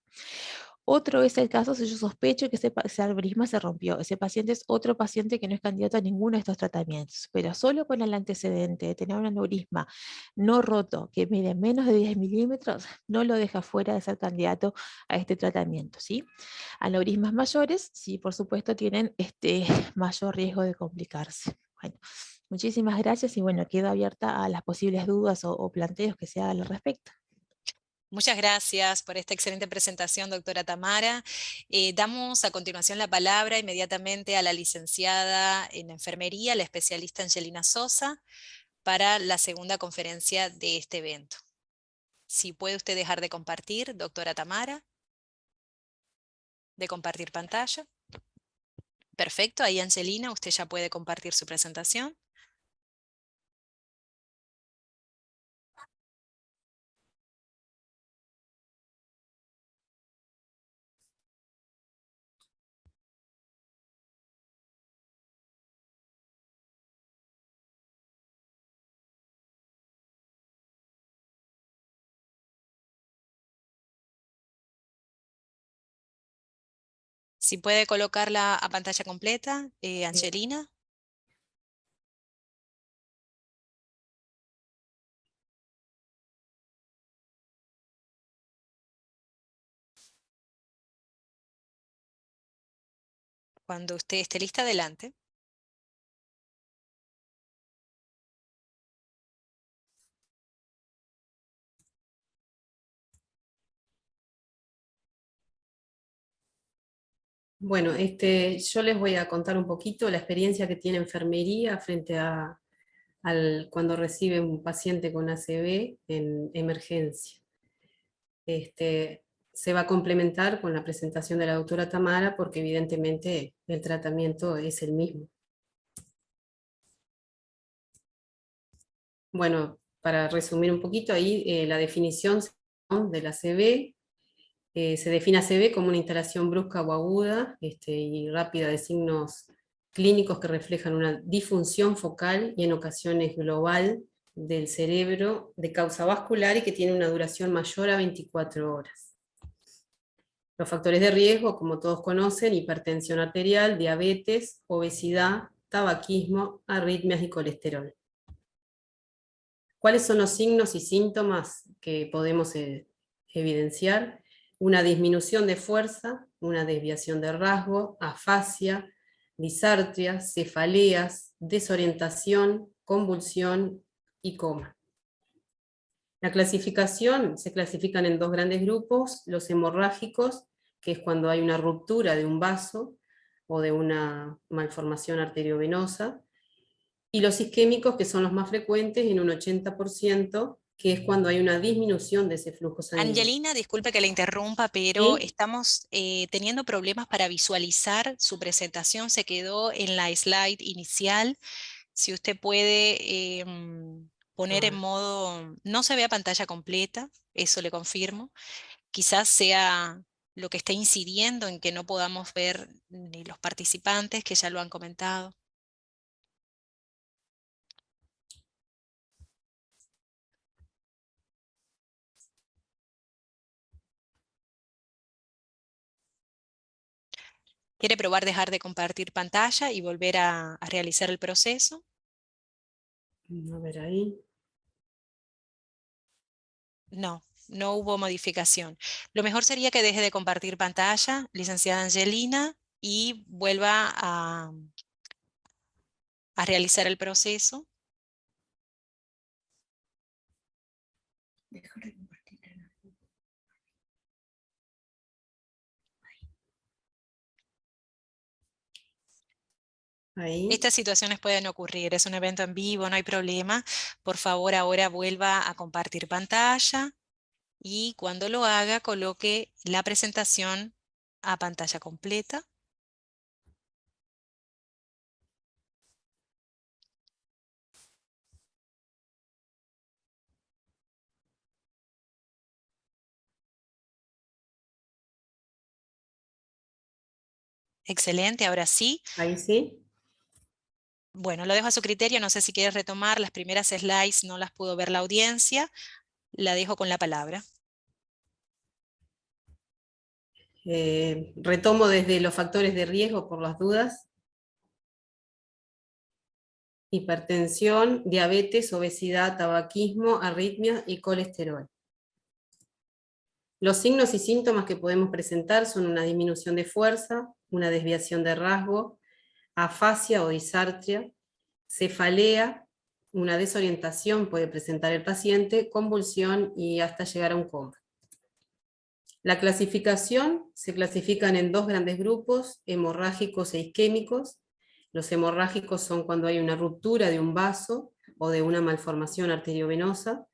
Otro es el caso si yo sospecho que ese aneurisma se rompió. Ese paciente es otro paciente que no es candidato a ninguno de estos tratamientos, pero solo con el antecedente de tener un aneurisma no roto que mide menos de 10 milímetros, no lo deja fuera de ser candidato a este tratamiento, ¿sí? Aneurismas mayores, sí, por supuesto, tienen mayor riesgo de complicarse. Bueno, muchísimas gracias y bueno, quedo abierta a las posibles dudas o planteos que se hagan al respecto. Muchas gracias por esta excelente presentación, doctora Tamara. Damos a continuación la palabra inmediatamente a la licenciada en enfermería, la especialista Angelina Sosa, para la segunda conferencia de este evento. Si puede usted dejar de compartir, doctora Tamara, de compartir pantalla. Perfecto, ahí Angelina, usted ya puede compartir su presentación. Si puede colocarla a pantalla completa, Angelina. Cuando usted esté lista, adelante. Bueno, yo les voy a contar un poquito la experiencia que tiene enfermería frente cuando recibe un paciente con ACV en emergencia. Se va a complementar con la presentación de la doctora Tamara porque evidentemente el tratamiento es el mismo. Bueno, para resumir un poquito ahí, la definición del ACV, se define ACV como una instalación brusca o aguda y rápida de signos clínicos que reflejan una disfunción focal y en ocasiones global del cerebro de causa vascular y que tiene una duración mayor a 24 horas. Los factores de riesgo, como todos conocen, hipertensión arterial, diabetes, obesidad, tabaquismo, arritmias y colesterol. ¿Cuáles son los signos y síntomas que podemos evidenciar? Una disminución de fuerza, una desviación de rasgo, afasia, disartria, cefaleas, desorientación, convulsión y coma. La clasificación se clasifican en dos grandes grupos, los hemorrágicos, que es cuando hay una ruptura de un vaso o de una malformación arteriovenosa, y los isquémicos, que son los más frecuentes en un 80%, que es cuando hay una disminución de ese flujo sanguíneo. Angelina, disculpe que la interrumpa, pero ¿Sí? estamos teniendo problemas para visualizar su presentación. Se quedó en la slide inicial. Si usted puede poner en modo, no se vea pantalla completa, eso le confirmo. Quizás sea lo que está incidiendo en que no podamos ver ni los participantes, que ya lo han comentado. ¿Quiere probar dejar de compartir pantalla y volver a realizar el proceso? A ver ahí. No, no hubo modificación. Lo mejor sería que deje de compartir pantalla, licenciada Angelina, y vuelva a realizar el proceso. Ahí. Estas situaciones pueden ocurrir, es un evento en vivo, no hay problema. Por favor, ahora vuelva a compartir pantalla y cuando lo haga, coloque la presentación a pantalla completa. Excelente, ahora sí. Ahí sí. Bueno, lo dejo a su criterio, no sé si quiere retomar las primeras slides, no las pudo ver la audiencia. La dejo con la palabra. Retomo desde los factores de riesgo por las dudas. Hipertensión, diabetes, obesidad, tabaquismo, arritmia y colesterol. Los signos y síntomas que podemos presentar son una disminución de fuerza, una desviación de rasgo, afasia o disartria, cefalea, una desorientación puede presentar el paciente, convulsión y hasta llegar a un coma. La clasificación se clasifican en dos grandes grupos, hemorrágicos e isquémicos. Los hemorrágicos son cuando hay una ruptura de un vaso o de una malformación arteriovenosa,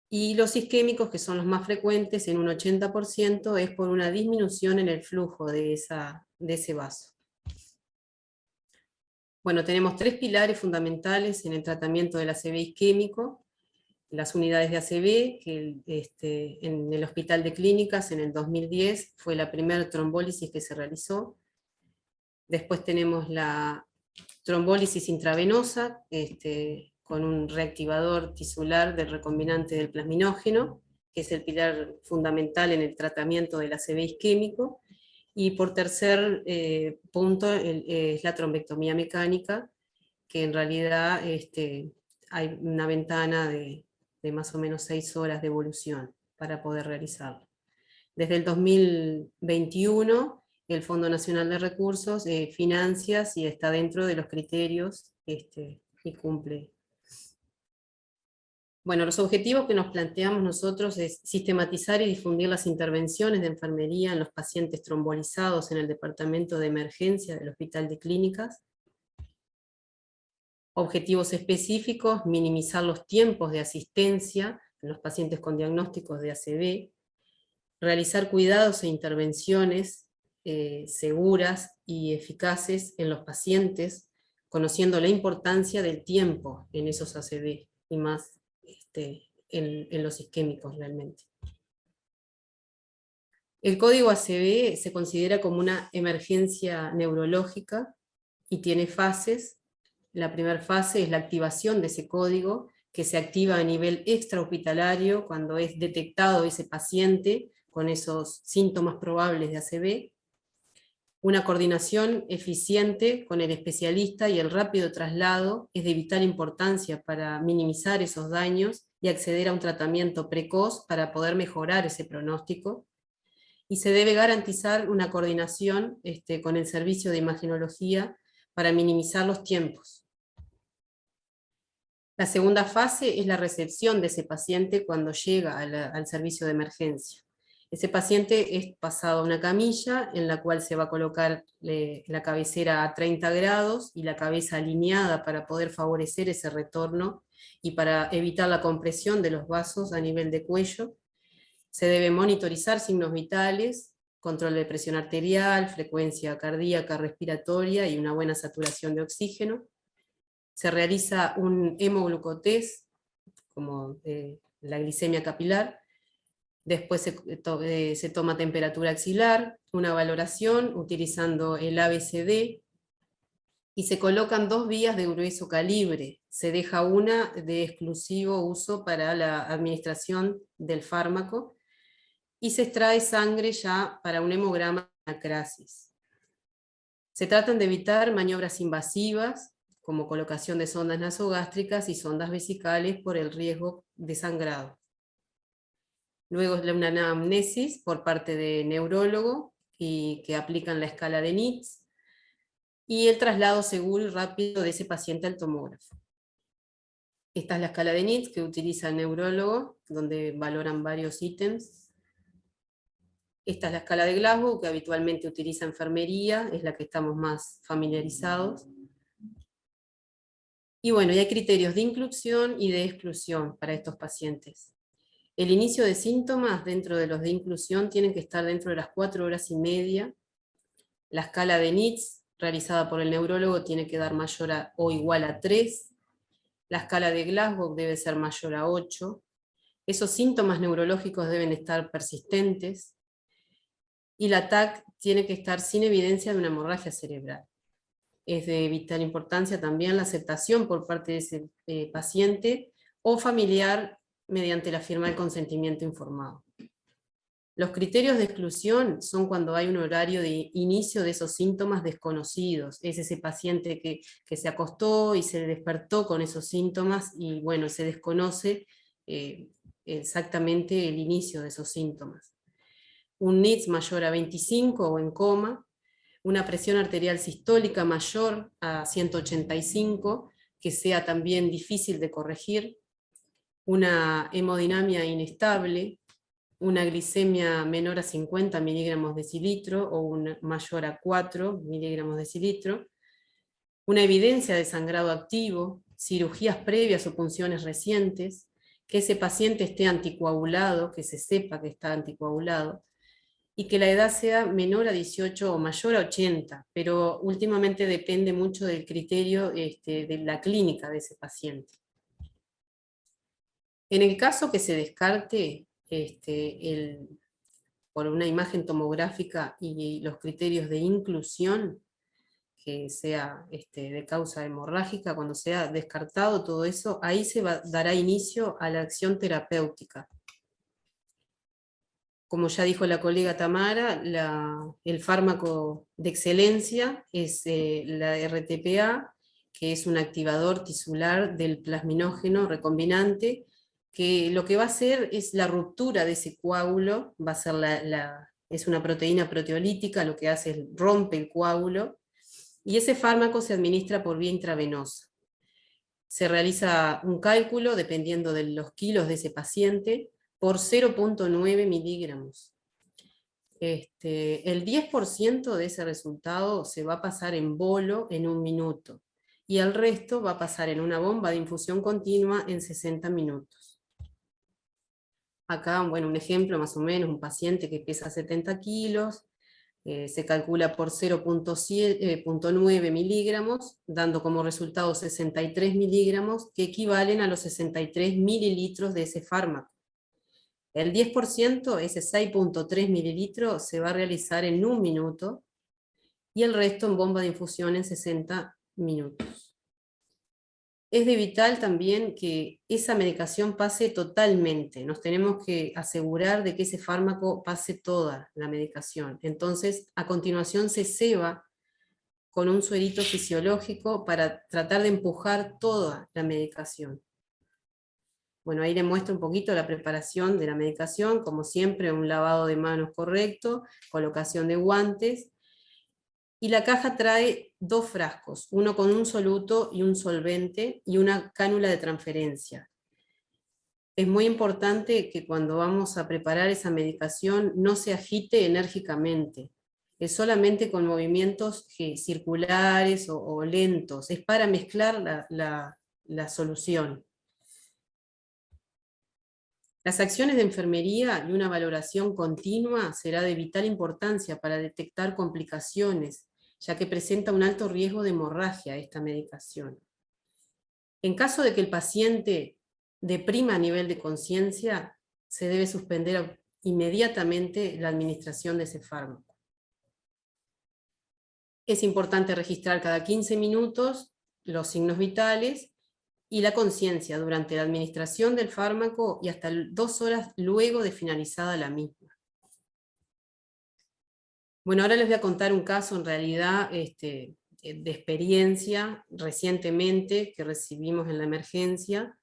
y los isquémicos, que son los más frecuentes, en un 80%, es por una disminución en el flujo de ese vaso. Bueno, tenemos tres pilares fundamentales en el tratamiento del ACV isquémico. Las unidades de ACV, que en el Hospital de Clínicas en el 2010 fue la primera trombólisis que se realizó. Después tenemos la trombólisis intravenosa, con un reactivador tisular del recombinante del plasminógeno, que es el pilar fundamental en el tratamiento del ACV isquémico. Y por tercer punto es la trombectomía mecánica, que en realidad hay una ventana de más o menos 6 horas de evolución para poder realizarlo. Desde el 2021, el Fondo Nacional de Recursos financia y está dentro de los criterios y cumple. Bueno, los objetivos que nos planteamos nosotros es sistematizar y difundir las intervenciones de enfermería en los pacientes trombolizados en el departamento de emergencia del Hospital de Clínicas. Objetivos específicos: minimizar los tiempos de asistencia en los pacientes con diagnósticos de ACV, realizar cuidados e intervenciones seguras y eficaces en los pacientes, conociendo la importancia del tiempo en esos ACV, y más en los isquémicos realmente. El código ACV se considera como una emergencia neurológica y tiene fases. La primera fase es la activación de ese código, que se activa a nivel extrahospitalario cuando es detectado ese paciente con esos síntomas probables de ACV. Una coordinación eficiente con el especialista y el rápido traslado es de vital importancia para minimizar esos daños y acceder a un tratamiento precoz para poder mejorar ese pronóstico. Y se debe garantizar una coordinación con el servicio de imagenología para minimizar los tiempos. La segunda fase es la recepción de ese paciente cuando llega al servicio de emergencia. Ese paciente es pasado a una camilla en la cual se va a colocar la cabecera a 30 grados y la cabeza alineada para poder favorecer ese retorno y para evitar la compresión de los vasos a nivel de cuello. Se debe monitorizar signos vitales, control de presión arterial, frecuencia cardíaca, respiratoria y una buena saturación de oxígeno. Se realiza un hemoglucotest, como la glicemia capilar. Después se toma temperatura axilar, una valoración utilizando el ABCD, y se colocan 2 vías de grueso calibre. Se deja una de exclusivo uso para la administración del fármaco, y se extrae sangre ya para un hemograma de anacrasis. Se tratan de evitar maniobras invasivas, como colocación de sondas nasogástricas y sondas vesicales por el riesgo de sangrado. Luego es una anamnesis por parte de neurólogo y que aplican la escala de NITS, y el traslado seguro y rápido de ese paciente al tomógrafo. Esta es la escala de NITS que utiliza el neurólogo, donde valoran varios ítems. Esta es la escala de Glasgow, que habitualmente utiliza enfermería, es la que estamos más familiarizados. Y bueno, y hay criterios de inclusión y de exclusión para estos pacientes. El inicio de síntomas dentro de los de inclusión tienen que estar dentro de las 4 horas y media. La escala de NITS realizada por el neurólogo tiene que dar mayor a o igual a 3. La escala de Glasgow debe ser mayor a 8. Esos síntomas neurológicos deben estar persistentes. Y la TAC tiene que estar sin evidencia de una hemorragia cerebral. Es de vital importancia también la aceptación por parte de ese paciente o familiar mediante la firma del consentimiento informado. Los criterios de exclusión son cuando hay un horario de inicio de esos síntomas desconocidos. Es ese paciente que se acostó y se despertó con esos síntomas y bueno, se desconoce exactamente el inicio de esos síntomas. Un NITS mayor a 25 o en coma, una presión arterial sistólica mayor a 185, que sea también difícil de corregir, una hemodinamia inestable, una glicemia menor a 50 miligramos decilitro o una mayor a 4 miligramos decilitro, una evidencia de sangrado activo, cirugías previas o punciones recientes, que ese paciente esté anticoagulado, que se sepa que está anticoagulado, y que la edad sea menor a 18 o mayor a 80, pero últimamente depende mucho del criterio de la clínica de ese paciente. En el caso que se descarte por una imagen tomográfica y los criterios de inclusión, que sea de causa hemorrágica, cuando sea descartado todo eso, ahí dará inicio a la acción terapéutica. como ya dijo la colega Tamara, el fármaco de excelencia es la RTPA, que es un activador tisular del plasminógeno recombinante, que lo que va a hacer es la ruptura de ese coágulo, va a ser es una proteína proteolítica, lo que hace es rompe el coágulo, y ese fármaco se administra por vía intravenosa. Se realiza un cálculo, dependiendo de los kilos de ese paciente, por 0.9 miligramos. El 10% de ese resultado se va a pasar en bolo en 1 minuto, y el resto va a pasar en una bomba de infusión continua en 60 minutos. Acá, bueno, un ejemplo más o menos, un paciente que pesa 70 kilos, se calcula por 0.9 miligramos, dando como resultado 63 miligramos, que equivalen a los 63 mililitros de ese fármaco. El 10%, ese 6.3 mililitros, se va a realizar en 1 minuto, y el resto en bomba de infusión en 60 minutos. Es de vital también que esa medicación pase totalmente. Nos tenemos que asegurar de que ese fármaco pase toda la medicación. Entonces, a continuación se ceba con un suerito fisiológico para tratar de empujar toda la medicación. Bueno, ahí le muestro un poquito la preparación de la medicación, como siempre, un lavado de manos correcto, colocación de guantes, y la caja trae 2 frascos, uno con un soluto y un solvente, y una cánula de transferencia. Es muy importante que cuando vamos a preparar esa medicación no se agite enérgicamente, es solamente con movimientos circulares o lentos, es para mezclar la solución. Las acciones de enfermería y una valoración continua será de vital importancia para detectar complicaciones, ya que presenta un alto riesgo de hemorragia esta medicación. En caso de que el paciente deprima a nivel de conciencia, se debe suspender inmediatamente la administración de ese fármaco. Es importante registrar cada 15 minutos los signos vitales y la conciencia durante la administración del fármaco y hasta 2 horas luego de finalizada la misma. Bueno, ahora les voy a contar un caso en realidad de experiencia recientemente que recibimos en la emergencia,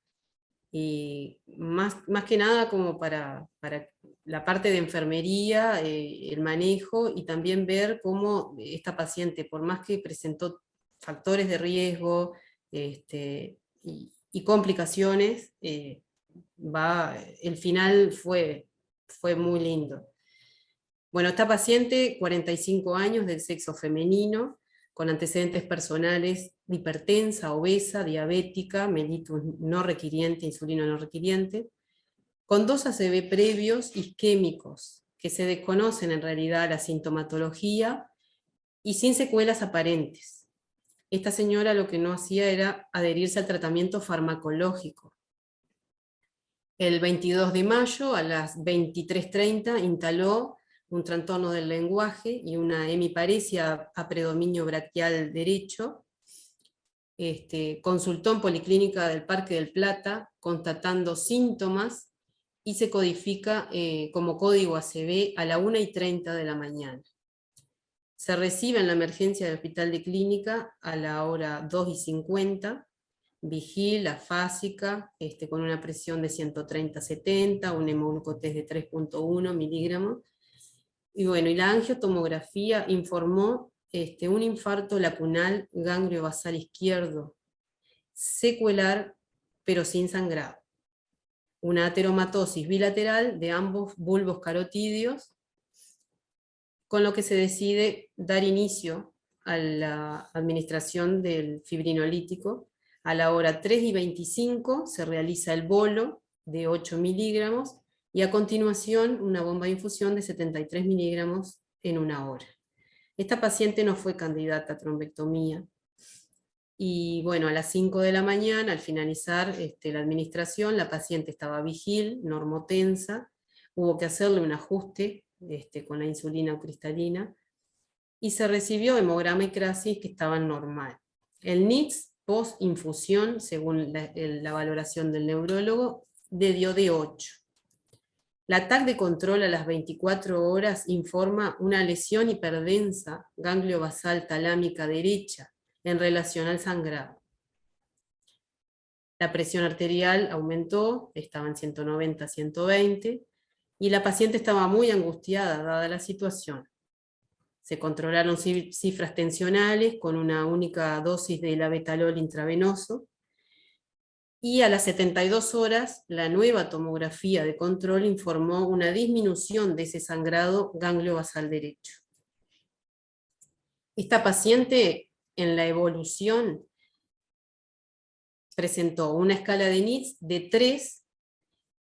y más que nada como para la parte de enfermería, el manejo, y también ver cómo esta paciente, por más que presentó factores de riesgo y complicaciones, el final fue muy lindo. Bueno, esta paciente, 45 años, del sexo femenino, con antecedentes personales de hipertensa, obesa, diabética, mellitus no requiriente, insulina no requiriente, con 2 ACV previos isquémicos, que se desconocen en realidad la sintomatología, y sin secuelas aparentes. Esta señora lo que no hacía era adherirse al tratamiento farmacológico. El 22 de mayo a las 23:30 instaló un trastorno del lenguaje y una hemiparesia a predominio braquial derecho. Consultó en Policlínica del Parque del Plata, constatando síntomas, y se codifica como código ACV a la 1:30 de la mañana. Se recibe en la emergencia del Hospital de Clínica a la hora 2:50, vigil, afásica, con una presión de 130/70, un hemoglucotest de 3.1 miligramos, y bueno, y la angiotomografía informó un infarto lacunal ganglio basal izquierdo, secuelar pero sin sangrado, una ateromatosis bilateral de ambos bulbos carotídeos, con lo que se decide dar inicio a la administración del fibrinolítico. A la hora 3:25 se realiza el bolo de 8 miligramos, y a continuación una bomba de infusión de 73 miligramos en 1 hora. Esta paciente no fue candidata a trombectomía, y bueno, a las 5 de la mañana, al finalizar la administración, la paciente estaba vigil, normotensa, hubo que hacerle un ajuste con la insulina cristalina, y se recibió hemograma y crasis que estaban normal. El NITS post-infusión, según la valoración del neurólogo, dio de 8. La TAC de control a las 24 horas informa una lesión hiperdensa ganglio basal talámica derecha en relación al sangrado. La presión arterial aumentó, estaba en 190-120, y la paciente estaba muy angustiada dada la situación. Se controlaron cifras tensionales con una única dosis de labetalol intravenoso, y a las 72 horas la nueva tomografía de control informó una disminución de ese sangrado ganglio basal derecho. Esta paciente en la evolución presentó una escala de NITS de 3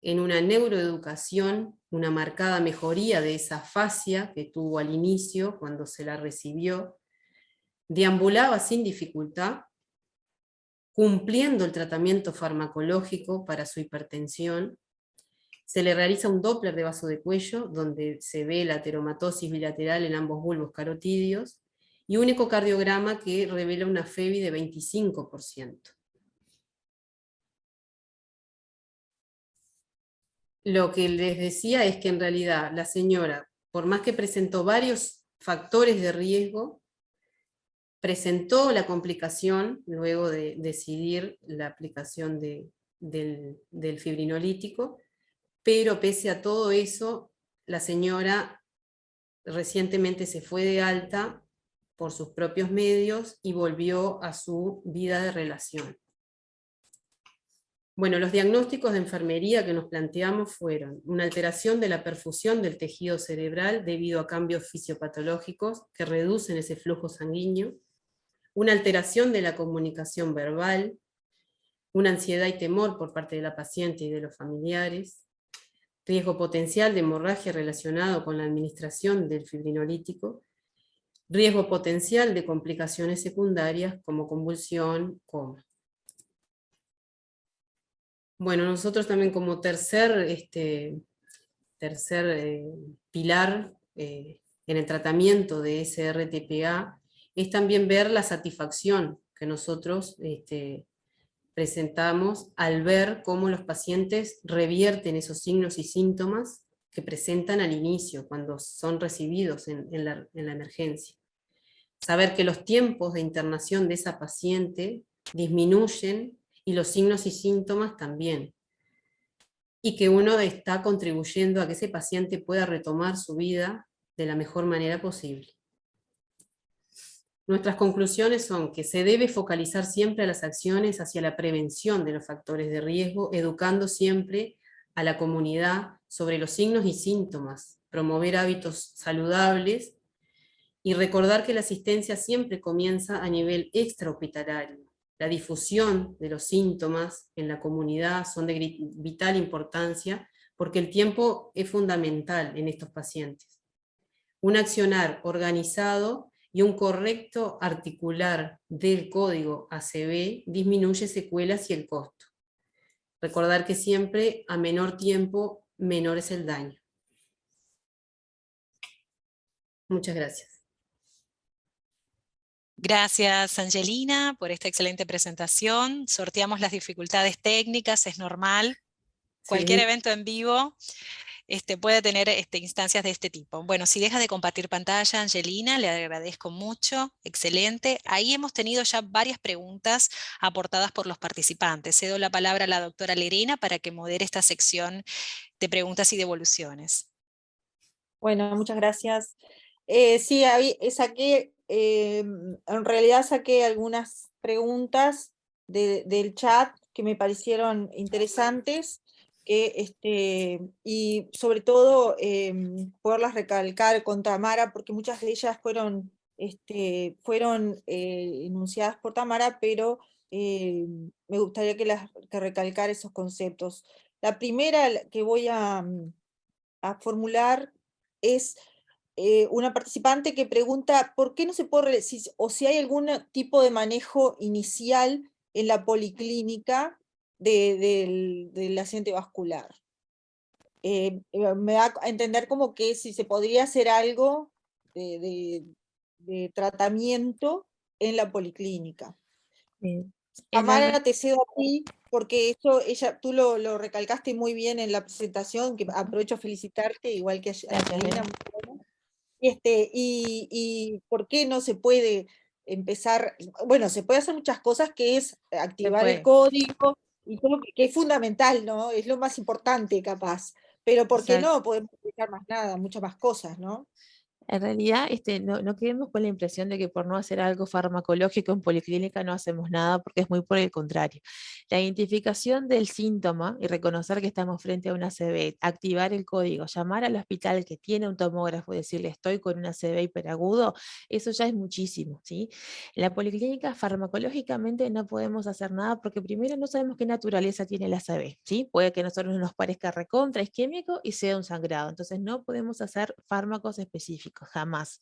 en una neuroeducación, una marcada mejoría de esa fascia que tuvo al inicio cuando se la recibió, deambulaba sin dificultad, cumpliendo el tratamiento farmacológico para su hipertensión. Se le realiza un Doppler de vaso de cuello, donde se ve la ateromatosis bilateral en ambos bulbos carotídeos, y un ecocardiograma que revela una FEBI de 25%. Lo que les decía es que en realidad la señora, por más que presentó varios factores de riesgo, presentó la complicación luego de decidir la aplicación del fibrinolítico, pero pese a todo eso, la señora recientemente se fue de alta por sus propios medios y volvió a su vida de relación. Bueno, los diagnósticos de enfermería que nos planteamos fueron una alteración de la perfusión del tejido cerebral debido a cambios fisiopatológicos que reducen ese flujo sanguíneo, una alteración de la comunicación verbal, una ansiedad y temor por parte de la paciente y de los familiares, riesgo potencial de hemorragia relacionado con la administración del fibrinolítico, riesgo potencial de complicaciones secundarias como convulsión, coma. Bueno, nosotros también como tercer pilar en el tratamiento de SRTPA es también ver la satisfacción que nosotros presentamos al ver cómo los pacientes revierten esos signos y síntomas que presentan al inicio, cuando son recibidos en la emergencia. Saber que los tiempos de internación de esa paciente disminuyen y los signos y síntomas también. Y que uno está contribuyendo a que ese paciente pueda retomar su vida de la mejor manera posible. Nuestras conclusiones son que se debe focalizar siempre las acciones hacia la prevención de los factores de riesgo, educando siempre a la comunidad sobre los signos y síntomas, promover hábitos saludables y recordar que la asistencia siempre comienza a nivel extrahospitalario. La difusión de los síntomas en la comunidad son de vital importancia porque el tiempo es fundamental en estos pacientes. Un accionar organizado y un correcto articular del código ACV disminuye secuelas y el costo. Recordar que siempre a menor tiempo, menor es el daño. Muchas gracias. Gracias, Angelina, por esta excelente presentación. Sorteamos las dificultades técnicas, es normal. Cualquier Sí. evento en vivo puede tener instancias de este tipo. Bueno, si deja de compartir pantalla, Angelina, le agradezco mucho, excelente. Ahí hemos tenido ya varias preguntas aportadas por los participantes. Cedo la palabra a la doctora Lerena para que modere esta sección de preguntas y devoluciones. Bueno, muchas gracias. Sí, en realidad saqué algunas preguntas del chat que me parecieron interesantes, y sobre todo poderlas recalcar con Tamara, porque muchas de ellas fueron enunciadas por Tamara, pero me gustaría que recalcar esos conceptos. La primera que voy a formular es una participante que pregunta por qué no se puede, o si hay algún tipo de manejo inicial en la policlínica del accidente vascular. Me da a entender como que si se podría hacer algo de tratamiento en la policlínica. Tamara, te cedo a ti, porque tú lo recalcaste muy bien en la presentación, que aprovecho a felicitarte, igual que a Gracias, Angelina. Belén. Muy bueno. Y ¿por qué no se puede empezar? Bueno, se puede hacer muchas cosas, que es Se activar el puede. código, y todo, que es fundamental, ¿no? Es lo más importante, capaz. Pero ¿por qué Exacto. no? Podemos aplicar más nada, muchas más cosas, ¿no? En realidad, no quedemos con la impresión de que por no hacer algo farmacológico en policlínica no hacemos nada, porque es muy por el contrario. La identificación del síntoma y reconocer que estamos frente a una ACV, activar el código, llamar al hospital que tiene un tomógrafo y decirle estoy con una ACV hiperagudo, eso ya es muchísimo, ¿sí? En la policlínica farmacológicamente no podemos hacer nada porque primero no sabemos qué naturaleza tiene la ACV, ¿sí? Puede que a nosotros nos parezca recontra isquémico y sea un sangrado, entonces no podemos hacer fármacos específicos jamás.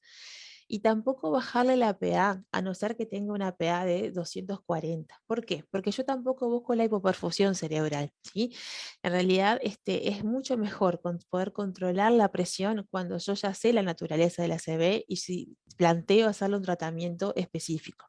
Y tampoco bajarle la PA, a no ser que tenga una PA de 240. ¿Por qué? Porque yo tampoco busco la hipoperfusión cerebral, ¿sí? En realidad es mucho mejor poder controlar la presión cuando yo ya sé la naturaleza de la CB y si planteo hacerle un tratamiento específico.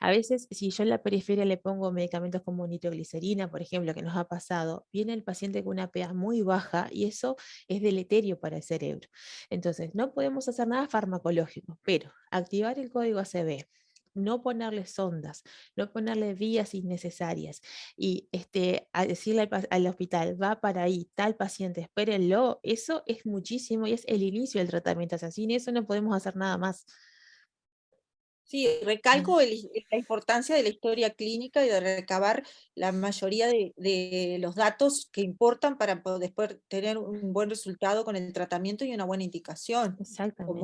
A veces, si yo en la periferia le pongo medicamentos como nitroglicerina, por ejemplo, que nos ha pasado, viene el paciente con una PA muy baja y eso es deleterio para el cerebro. Entonces, no podemos hacer nada farmacológico, pero activar el código ACV, no ponerle sondas, no ponerle vías innecesarias y a decirle al hospital, va para ahí, tal paciente, espérenlo, eso es muchísimo y es el inicio del tratamiento. O sea, sin eso no podemos hacer nada más. Sí, recalco la importancia de la historia clínica y de recabar la mayoría de los datos que importan para después tener un buen resultado con el tratamiento y una buena indicación, como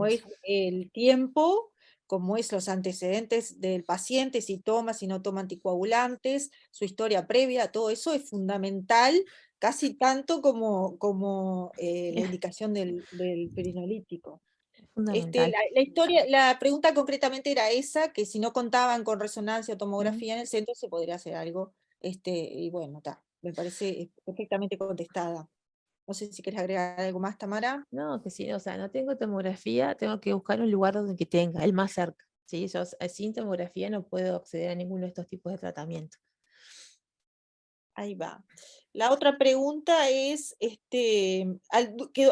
Exactamente. es el tiempo, como es los antecedentes del paciente, si toma, si no toma anticoagulantes, su historia previa, todo eso es fundamental, casi tanto como la indicación del perinolítico. Es fundamental. La historia, la pregunta concretamente era esa, que si no contaban con resonancia o Ujú. tomografía en el centro se podría hacer algo, y bueno, me parece perfectamente contestada. No sé si quieres agregar algo más, Tamara. No, que sí, o sea, no tengo tomografía, tengo que buscar un lugar donde que tenga, el más cerca. ¿Sí? Yo sin tomografía no puedo acceder a ninguno de estos tipos de tratamiento. Ahí va. La otra pregunta es,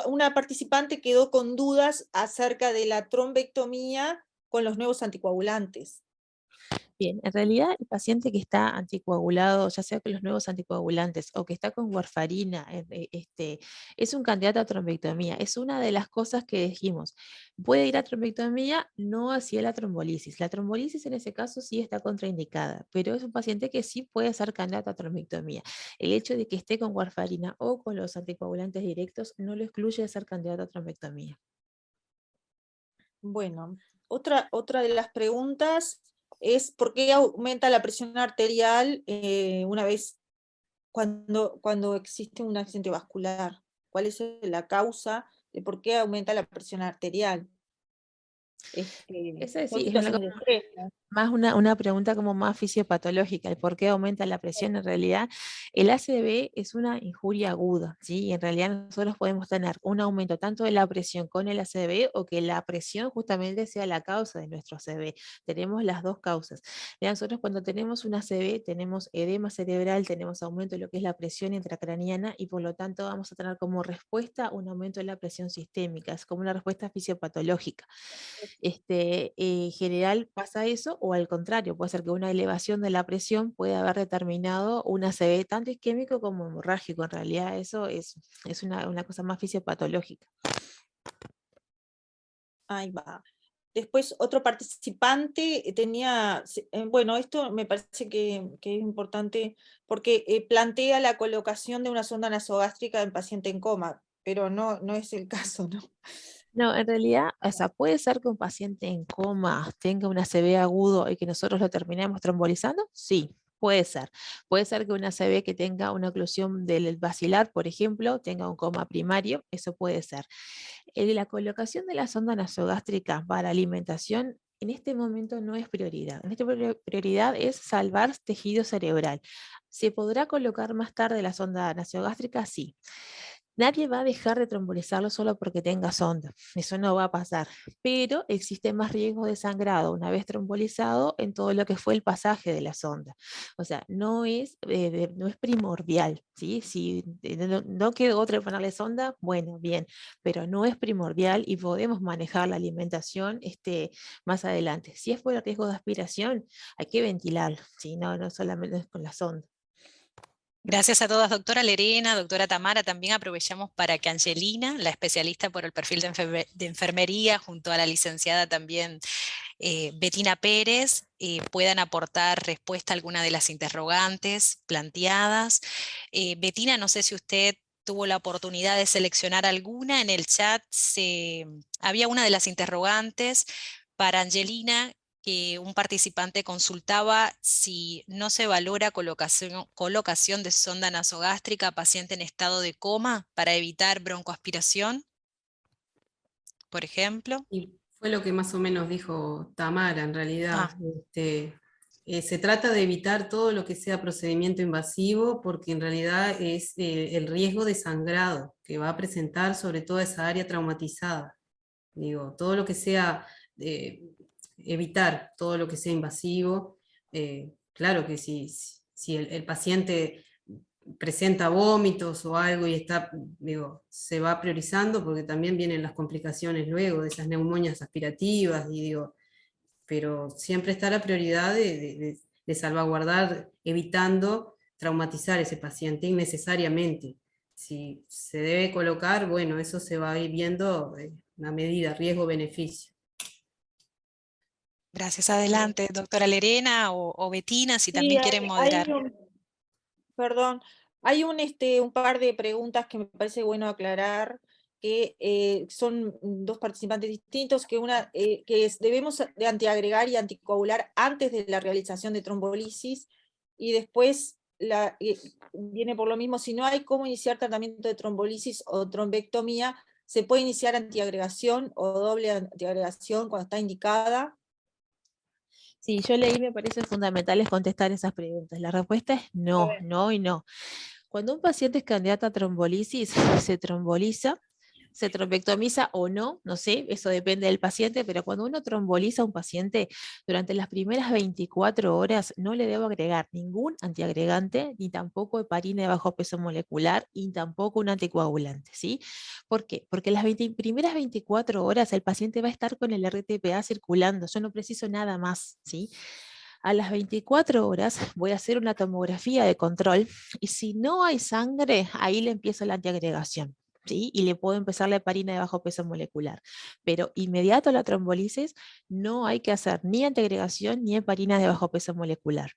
una participante quedó con dudas acerca de la trombectomía con los nuevos anticoagulantes. Bien, en realidad el paciente que está anticoagulado, ya sea con los nuevos anticoagulantes o que está con warfarina, es un candidato a trombectomía. Es una de las cosas que dijimos. Puede ir a trombectomía, no hacia la trombolisis. La trombolisis en ese caso sí está contraindicada, pero es un paciente que sí puede ser candidato a trombectomía. El hecho de que esté con warfarina o con los anticoagulantes directos no lo excluye de ser candidato a trombectomía. Bueno, otra de las preguntas es ¿por qué aumenta la presión arterial una vez cuando existe un accidente vascular? ¿Cuál es la causa de por qué aumenta la presión arterial? Esa Son sí, es una situaciones de estrés, ¿no? más una pregunta como más fisiopatológica, el por qué aumenta la presión. En realidad, el ACV es una injuria aguda, ¿sí? Y en realidad nosotros podemos tener un aumento tanto de la presión con el ACV o que la presión justamente sea la causa de nuestro ACV. Tenemos las dos causas. Ya nosotros cuando tenemos un ACV tenemos edema cerebral, tenemos aumento de lo que es la presión intracraniana y por lo tanto vamos a tener como respuesta un aumento de la presión sistémica, es como una respuesta fisiopatológica. En general pasa eso, o al contrario, puede ser que una elevación de la presión puede haber determinado un ACV tanto isquémico como hemorrágico. En realidad eso es una cosa más fisiopatológica. Ahí va. Después otro participante bueno, esto me parece que es importante porque plantea la colocación de una sonda nasogástrica en paciente en coma, pero no es el caso, ¿no? No, en realidad, o sea, puede ser que un paciente en coma tenga un ACV agudo y que nosotros lo terminemos trombolizando, sí, puede ser. Puede ser que un ACV que tenga una oclusión del basilar, por ejemplo, tenga un coma primario, eso puede ser. La colocación de la sonda nasogástrica para alimentación en este momento no es prioridad. En esta prioridad es salvar tejido cerebral. ¿Se podrá colocar más tarde la sonda nasogástrica? Sí. Nadie va a dejar de trombolizarlo solo porque tenga sonda, eso no va a pasar, pero existe más riesgo de sangrado una vez trombolizado en todo lo que fue el pasaje de la sonda. O sea, no es primordial, ¿sí? Si no quedó otra de ponerle sonda, bueno, bien, pero no es primordial y podemos manejar la alimentación más adelante. Si es por el riesgo de aspiración, hay que ventilarlo, ¿sí? No solamente es con la sonda. Gracias a todas, doctora Lerena, doctora Tamara. También aprovechamos para que Angelina, la especialista por el perfil de enfermería, junto a la licenciada también Betina Pérez, puedan aportar respuesta a alguna de las interrogantes planteadas. Betina, no sé si usted tuvo la oportunidad de seleccionar alguna. En el chat había una de las interrogantes para Angelina, que un participante consultaba si no se valora colocación de sonda nasogástrica a paciente en estado de coma para evitar broncoaspiración, por ejemplo. Y fue lo que más o menos dijo Tamara, en realidad. Ah, Se trata de evitar todo lo que sea procedimiento invasivo, porque en realidad es el riesgo de sangrado que va a presentar sobre toda esa área traumatizada. Digo, todo lo que sea, evitar todo lo que sea invasivo. Claro que si el paciente presenta vómitos o algo y está, digo, se va priorizando porque también vienen las complicaciones luego de esas neumonias aspirativas, y digo, pero siempre está la prioridad de salvaguardar, evitando traumatizar a ese paciente innecesariamente. Si se debe colocar, bueno, eso se va a ir viendo una medida, riesgo-beneficio. gracias, adelante, doctora Lerena o Betina, si Sí, también quieren moderar. perdón, hay un par de preguntas que me parece bueno aclarar, que son dos participantes distintos, que una debemos de antiagregar y anticoagular antes de la realización de trombolisis, y después viene por lo mismo, si no hay cómo iniciar tratamiento de trombolisis o trombectomía, se puede iniciar antiagregación o doble antiagregación cuando está indicada. Sí, yo leí, me parece fundamental contestar esas preguntas. La respuesta es no, no y no. Cuando un paciente es candidato a trombolisis, se tromboliza, se trombectomiza o no, no sé, eso depende del paciente, pero cuando uno tromboliza a un paciente, durante las primeras 24 horas no le debo agregar ningún antiagregante, ni tampoco heparina de bajo peso molecular, y tampoco un anticoagulante, ¿sí? ¿Por qué? Porque las primeras 24 horas el paciente va a estar con el RTPA circulando, yo no preciso nada más, ¿sí? A las 24 horas voy a hacer una tomografía de control y si no hay sangre, ahí le empiezo la antiagregación. ¿Sí? Y le puedo empezar la heparina de bajo peso molecular. Pero inmediato a la trombolisis no hay que hacer ni antiagregación ni heparina de bajo peso molecular.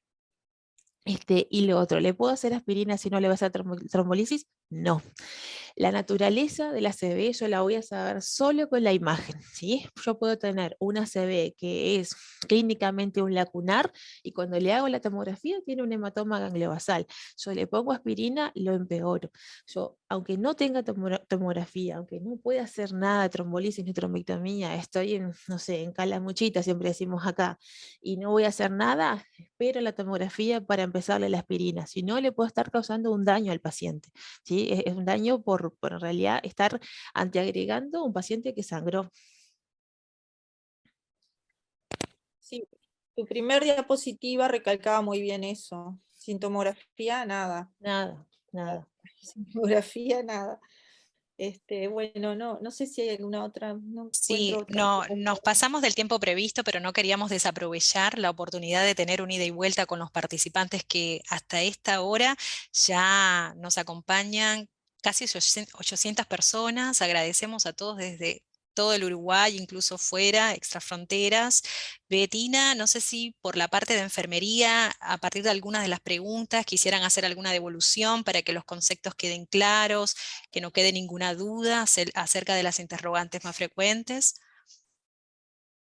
Y lo otro, ¿le puedo hacer aspirina si no le va a hacer trombolisis? No. La naturaleza de la ACV yo la voy a saber solo con la imagen, ¿sí? Yo puedo tener una ACV que es clínicamente un lacunar y cuando le hago la tomografía tiene un hematoma gangliobasal. Yo le pongo aspirina, lo empeoro. Yo, aunque no tenga tomografía, aunque no pueda hacer nada de trombolisis ni trombectomía, estoy en, no sé, en calamuchita, siempre decimos acá, y no voy a hacer nada, espero la tomografía para empezarle la aspirina. Si no, le puedo estar causando un daño al paciente. ¿Sí? Es un daño por en realidad estar antiagregando a un paciente que sangró. Sí, tu primer diapositiva recalcaba muy bien eso. Sin tomografía, nada. Nada, nada. Sin tomografía, nada. Bueno, no sé si hay alguna otra, no Sí, encuentro otra. no, nos pasamos del tiempo previsto, pero no queríamos desaprovechar la oportunidad de tener un ida y vuelta con los participantes que hasta esta hora ya nos acompañan casi 800 personas. Agradecemos a todos desde todo el Uruguay, incluso fuera, extrafronteras. Betina, no sé si por la parte de enfermería, a partir de algunas de las preguntas, quisieran hacer alguna devolución para que los conceptos queden claros, que no quede ninguna duda acerca de las interrogantes más frecuentes.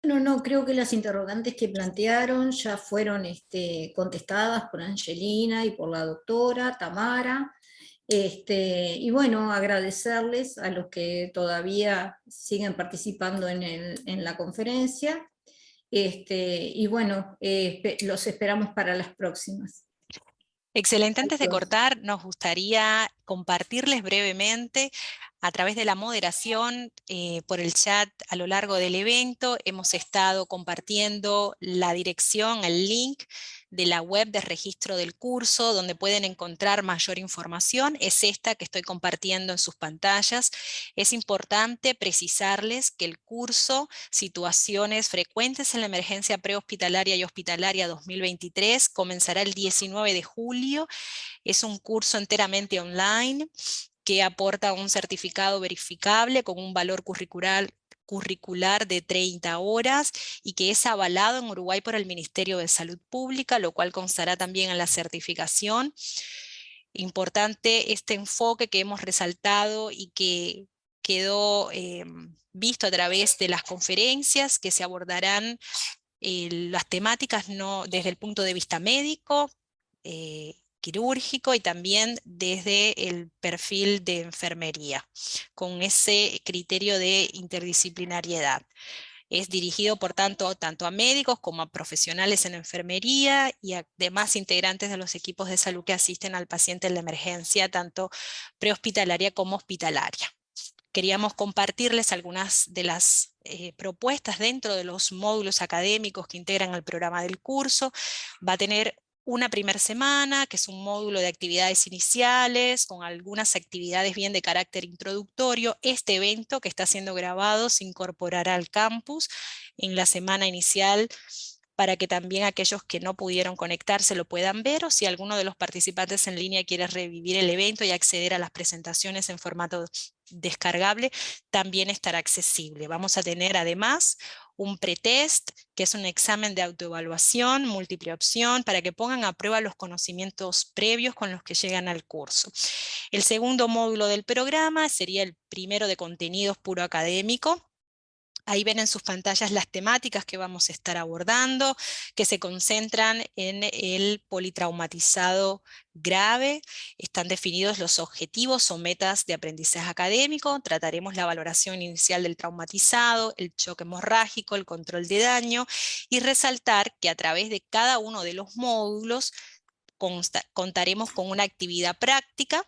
No, creo que las interrogantes que plantearon ya fueron contestadas por Angelina y por la doctora Tamara. Y bueno, agradecerles a los que todavía siguen participando en la conferencia. Y bueno, los esperamos para las próximas. Excelente. Antes de Entonces, cortar, nos gustaría compartirles brevemente a través de la moderación por el chat a lo largo del evento. Hemos estado compartiendo la dirección, el link de la web de registro del curso, donde pueden encontrar mayor información. Es esta que estoy compartiendo en sus pantallas. Es importante precisarles que el curso Situaciones frecuentes en la emergencia prehospitalaria y hospitalaria 2023 comenzará el 19 de julio. Es un curso enteramente online que aporta un certificado verificable con un valor curricular de 30 horas y que es avalado en Uruguay por el Ministerio de Salud Pública, lo cual constará también en la certificación. Importante este enfoque que hemos resaltado y que quedó visto a través de las conferencias que se abordarán las temáticas no, desde el punto de vista médico, quirúrgico y también desde el perfil de enfermería, con ese criterio de interdisciplinariedad. Es dirigido, por tanto a médicos como a profesionales en enfermería y a demás integrantes de los equipos de salud que asisten al paciente en la emergencia, tanto prehospitalaria como hospitalaria. Queríamos compartirles algunas de las propuestas dentro de los módulos académicos que integran el programa del curso. Va a tener una primera semana, que es un módulo de actividades iniciales, con algunas actividades bien de carácter introductorio. Este evento que está siendo grabado se incorporará al campus en la semana inicial para que también aquellos que no pudieron conectarse lo puedan ver, o si alguno de los participantes en línea quiere revivir el evento y acceder a las presentaciones en formato descargable, también estará accesible. Vamos a tener además un pretest, que es un examen de autoevaluación, múltiple opción, para que pongan a prueba los conocimientos previos con los que llegan al curso. El segundo módulo del programa sería el primero de contenidos puro académico. Ahí ven en sus pantallas las temáticas que vamos a estar abordando, que se concentran en el politraumatizado grave. Están definidos los objetivos o metas de aprendizaje académico. Trataremos la valoración inicial del traumatizado, el choque hemorrágico, el control de daño, y resaltar que a través de cada uno de los módulos contaremos con una actividad práctica,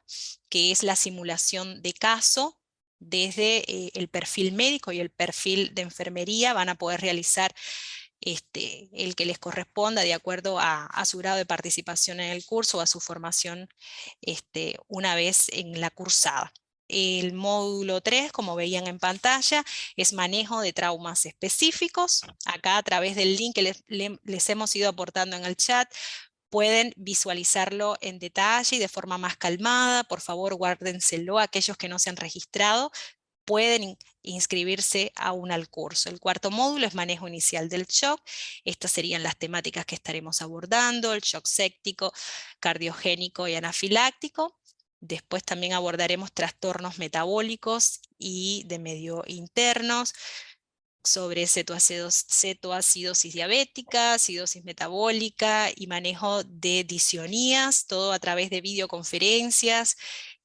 que es la simulación de caso. Desde el perfil médico y el perfil de enfermería van a poder realizar el que les corresponda de acuerdo a su grado de participación en el curso o a su formación una vez en la cursada. El módulo 3, como veían en pantalla, es manejo de traumas específicos. Acá a través del link que les hemos ido aportando en el chat, pueden visualizarlo en detalle y de forma más calmada. Por favor, guárdenselo. Aquellos que no se han registrado pueden inscribirse aún al curso. El cuarto módulo es manejo inicial del shock. Estas serían las temáticas que estaremos abordando: el shock séptico, cardiogénico y anafiláctico. Después también abordaremos trastornos metabólicos y de medio internos, sobre cetoacidosis diabética, acidosis metabólica y manejo de disonías, todo a través de videoconferencias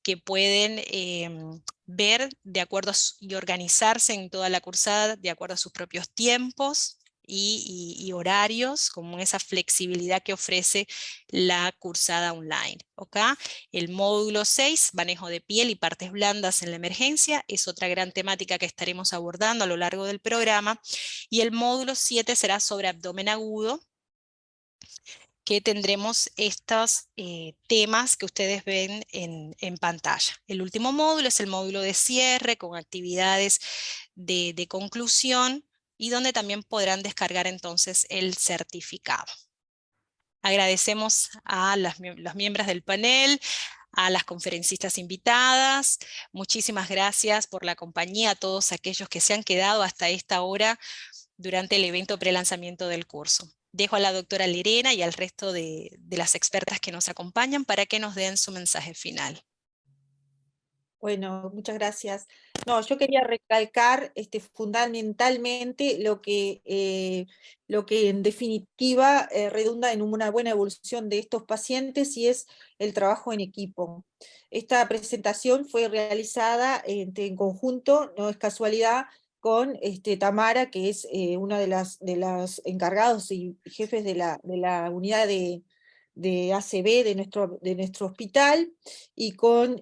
que pueden ver de acuerdo y organizarse en toda la cursada de acuerdo a sus propios tiempos y horarios, como esa flexibilidad que ofrece la cursada online. ¿Okay? El módulo 6, manejo de piel y partes blandas en la emergencia, es otra gran temática que estaremos abordando a lo largo del programa. Y el módulo 7 será sobre abdomen agudo, que tendremos estos temas que ustedes ven en pantalla. El último módulo es el módulo de cierre, con actividades de conclusión, y donde también podrán descargar entonces el certificado. Agradecemos a los miembros del panel, a las conferencistas invitadas. Muchísimas gracias por la compañía a todos aquellos que se han quedado hasta esta hora durante el evento prelanzamiento del curso. Dejo a la doctora Lerena y al resto de las expertas que nos acompañan para que nos den su mensaje final. bueno, muchas gracias. No, yo quería recalcar fundamentalmente lo que en definitiva redunda en una buena evolución de estos pacientes, y es el trabajo en equipo. Esta presentación fue realizada en conjunto, no es casualidad, con Tamara, que es una de las encargados y jefes de la unidad de de ACB de nuestro hospital, y con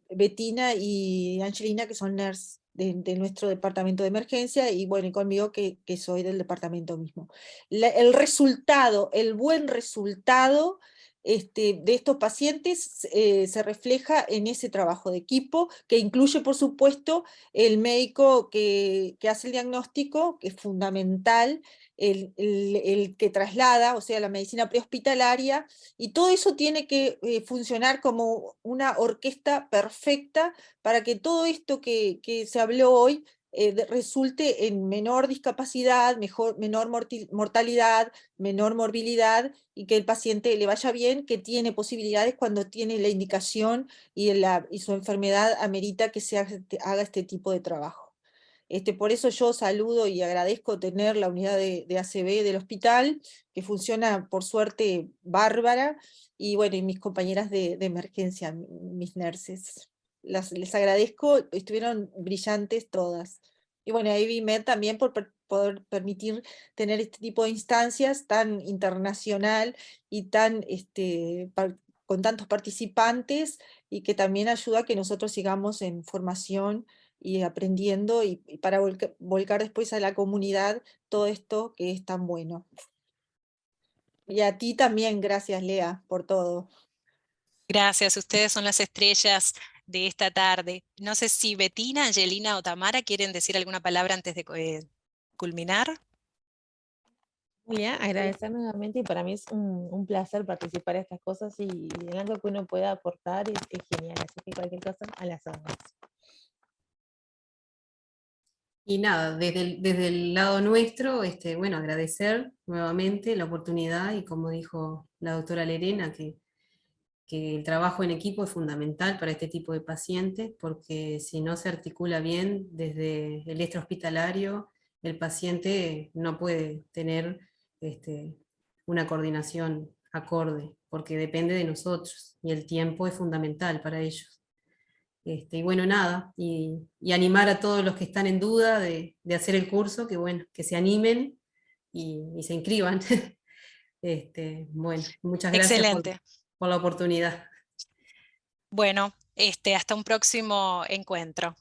Bettina y Angelina, que son nurse de nuestro departamento de emergencia, y bueno, y conmigo que soy del departamento mismo. El resultado, el buen resultado de estos pacientes se refleja en ese trabajo de equipo, que incluye, por supuesto, el médico que hace el diagnóstico, que es fundamental, el que traslada, o sea, la medicina prehospitalaria, y todo eso tiene que funcionar como una orquesta perfecta para que todo esto que se habló hoy resulte en menor discapacidad, menor mortalidad, menor morbilidad, y que el paciente le vaya bien, que tiene posibilidades cuando tiene la indicación y su enfermedad amerita que se haga este tipo de trabajo. Por eso yo saludo y agradezco tener la unidad de ACB del hospital, que funciona por suerte bárbara, y bueno, y mis compañeras de emergencia, mis nurses. Les agradezco, estuvieron brillantes todas. Y bueno, a AVMed también por poder permitir tener este tipo de instancias tan internacional y tan, con tantos participantes, y que también ayuda a que nosotros sigamos en formación y aprendiendo, y para volcar después a la comunidad todo esto que es tan bueno. Y a ti también, gracias Lea, por todo. Gracias, ustedes son las estrellas de esta tarde. No sé si Bettina, Angelina o Tamara quieren decir alguna palabra antes de culminar. Julia, agradecer nuevamente, y para mí es un placer participar de estas cosas, y en algo que uno pueda aportar es genial, así que cualquier cosa a las órdenes. Y nada, desde el lado nuestro, bueno, agradecer nuevamente la oportunidad, y como dijo la doctora Lerena, que el trabajo en equipo es fundamental para este tipo de pacientes, porque si no se articula bien desde el extrahospitalario, el paciente no puede tener una coordinación acorde, porque depende de nosotros, y el tiempo es fundamental para ellos. Y bueno, nada, y animar a todos los que están en duda de hacer el curso, que bueno, que se animen y se inscriban. Bueno, muchas gracias Excelente. por la oportunidad. Bueno, hasta un próximo encuentro.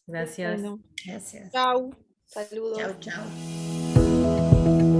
Gracias. Bueno, Gracias. chau, saludos. Chau, chau.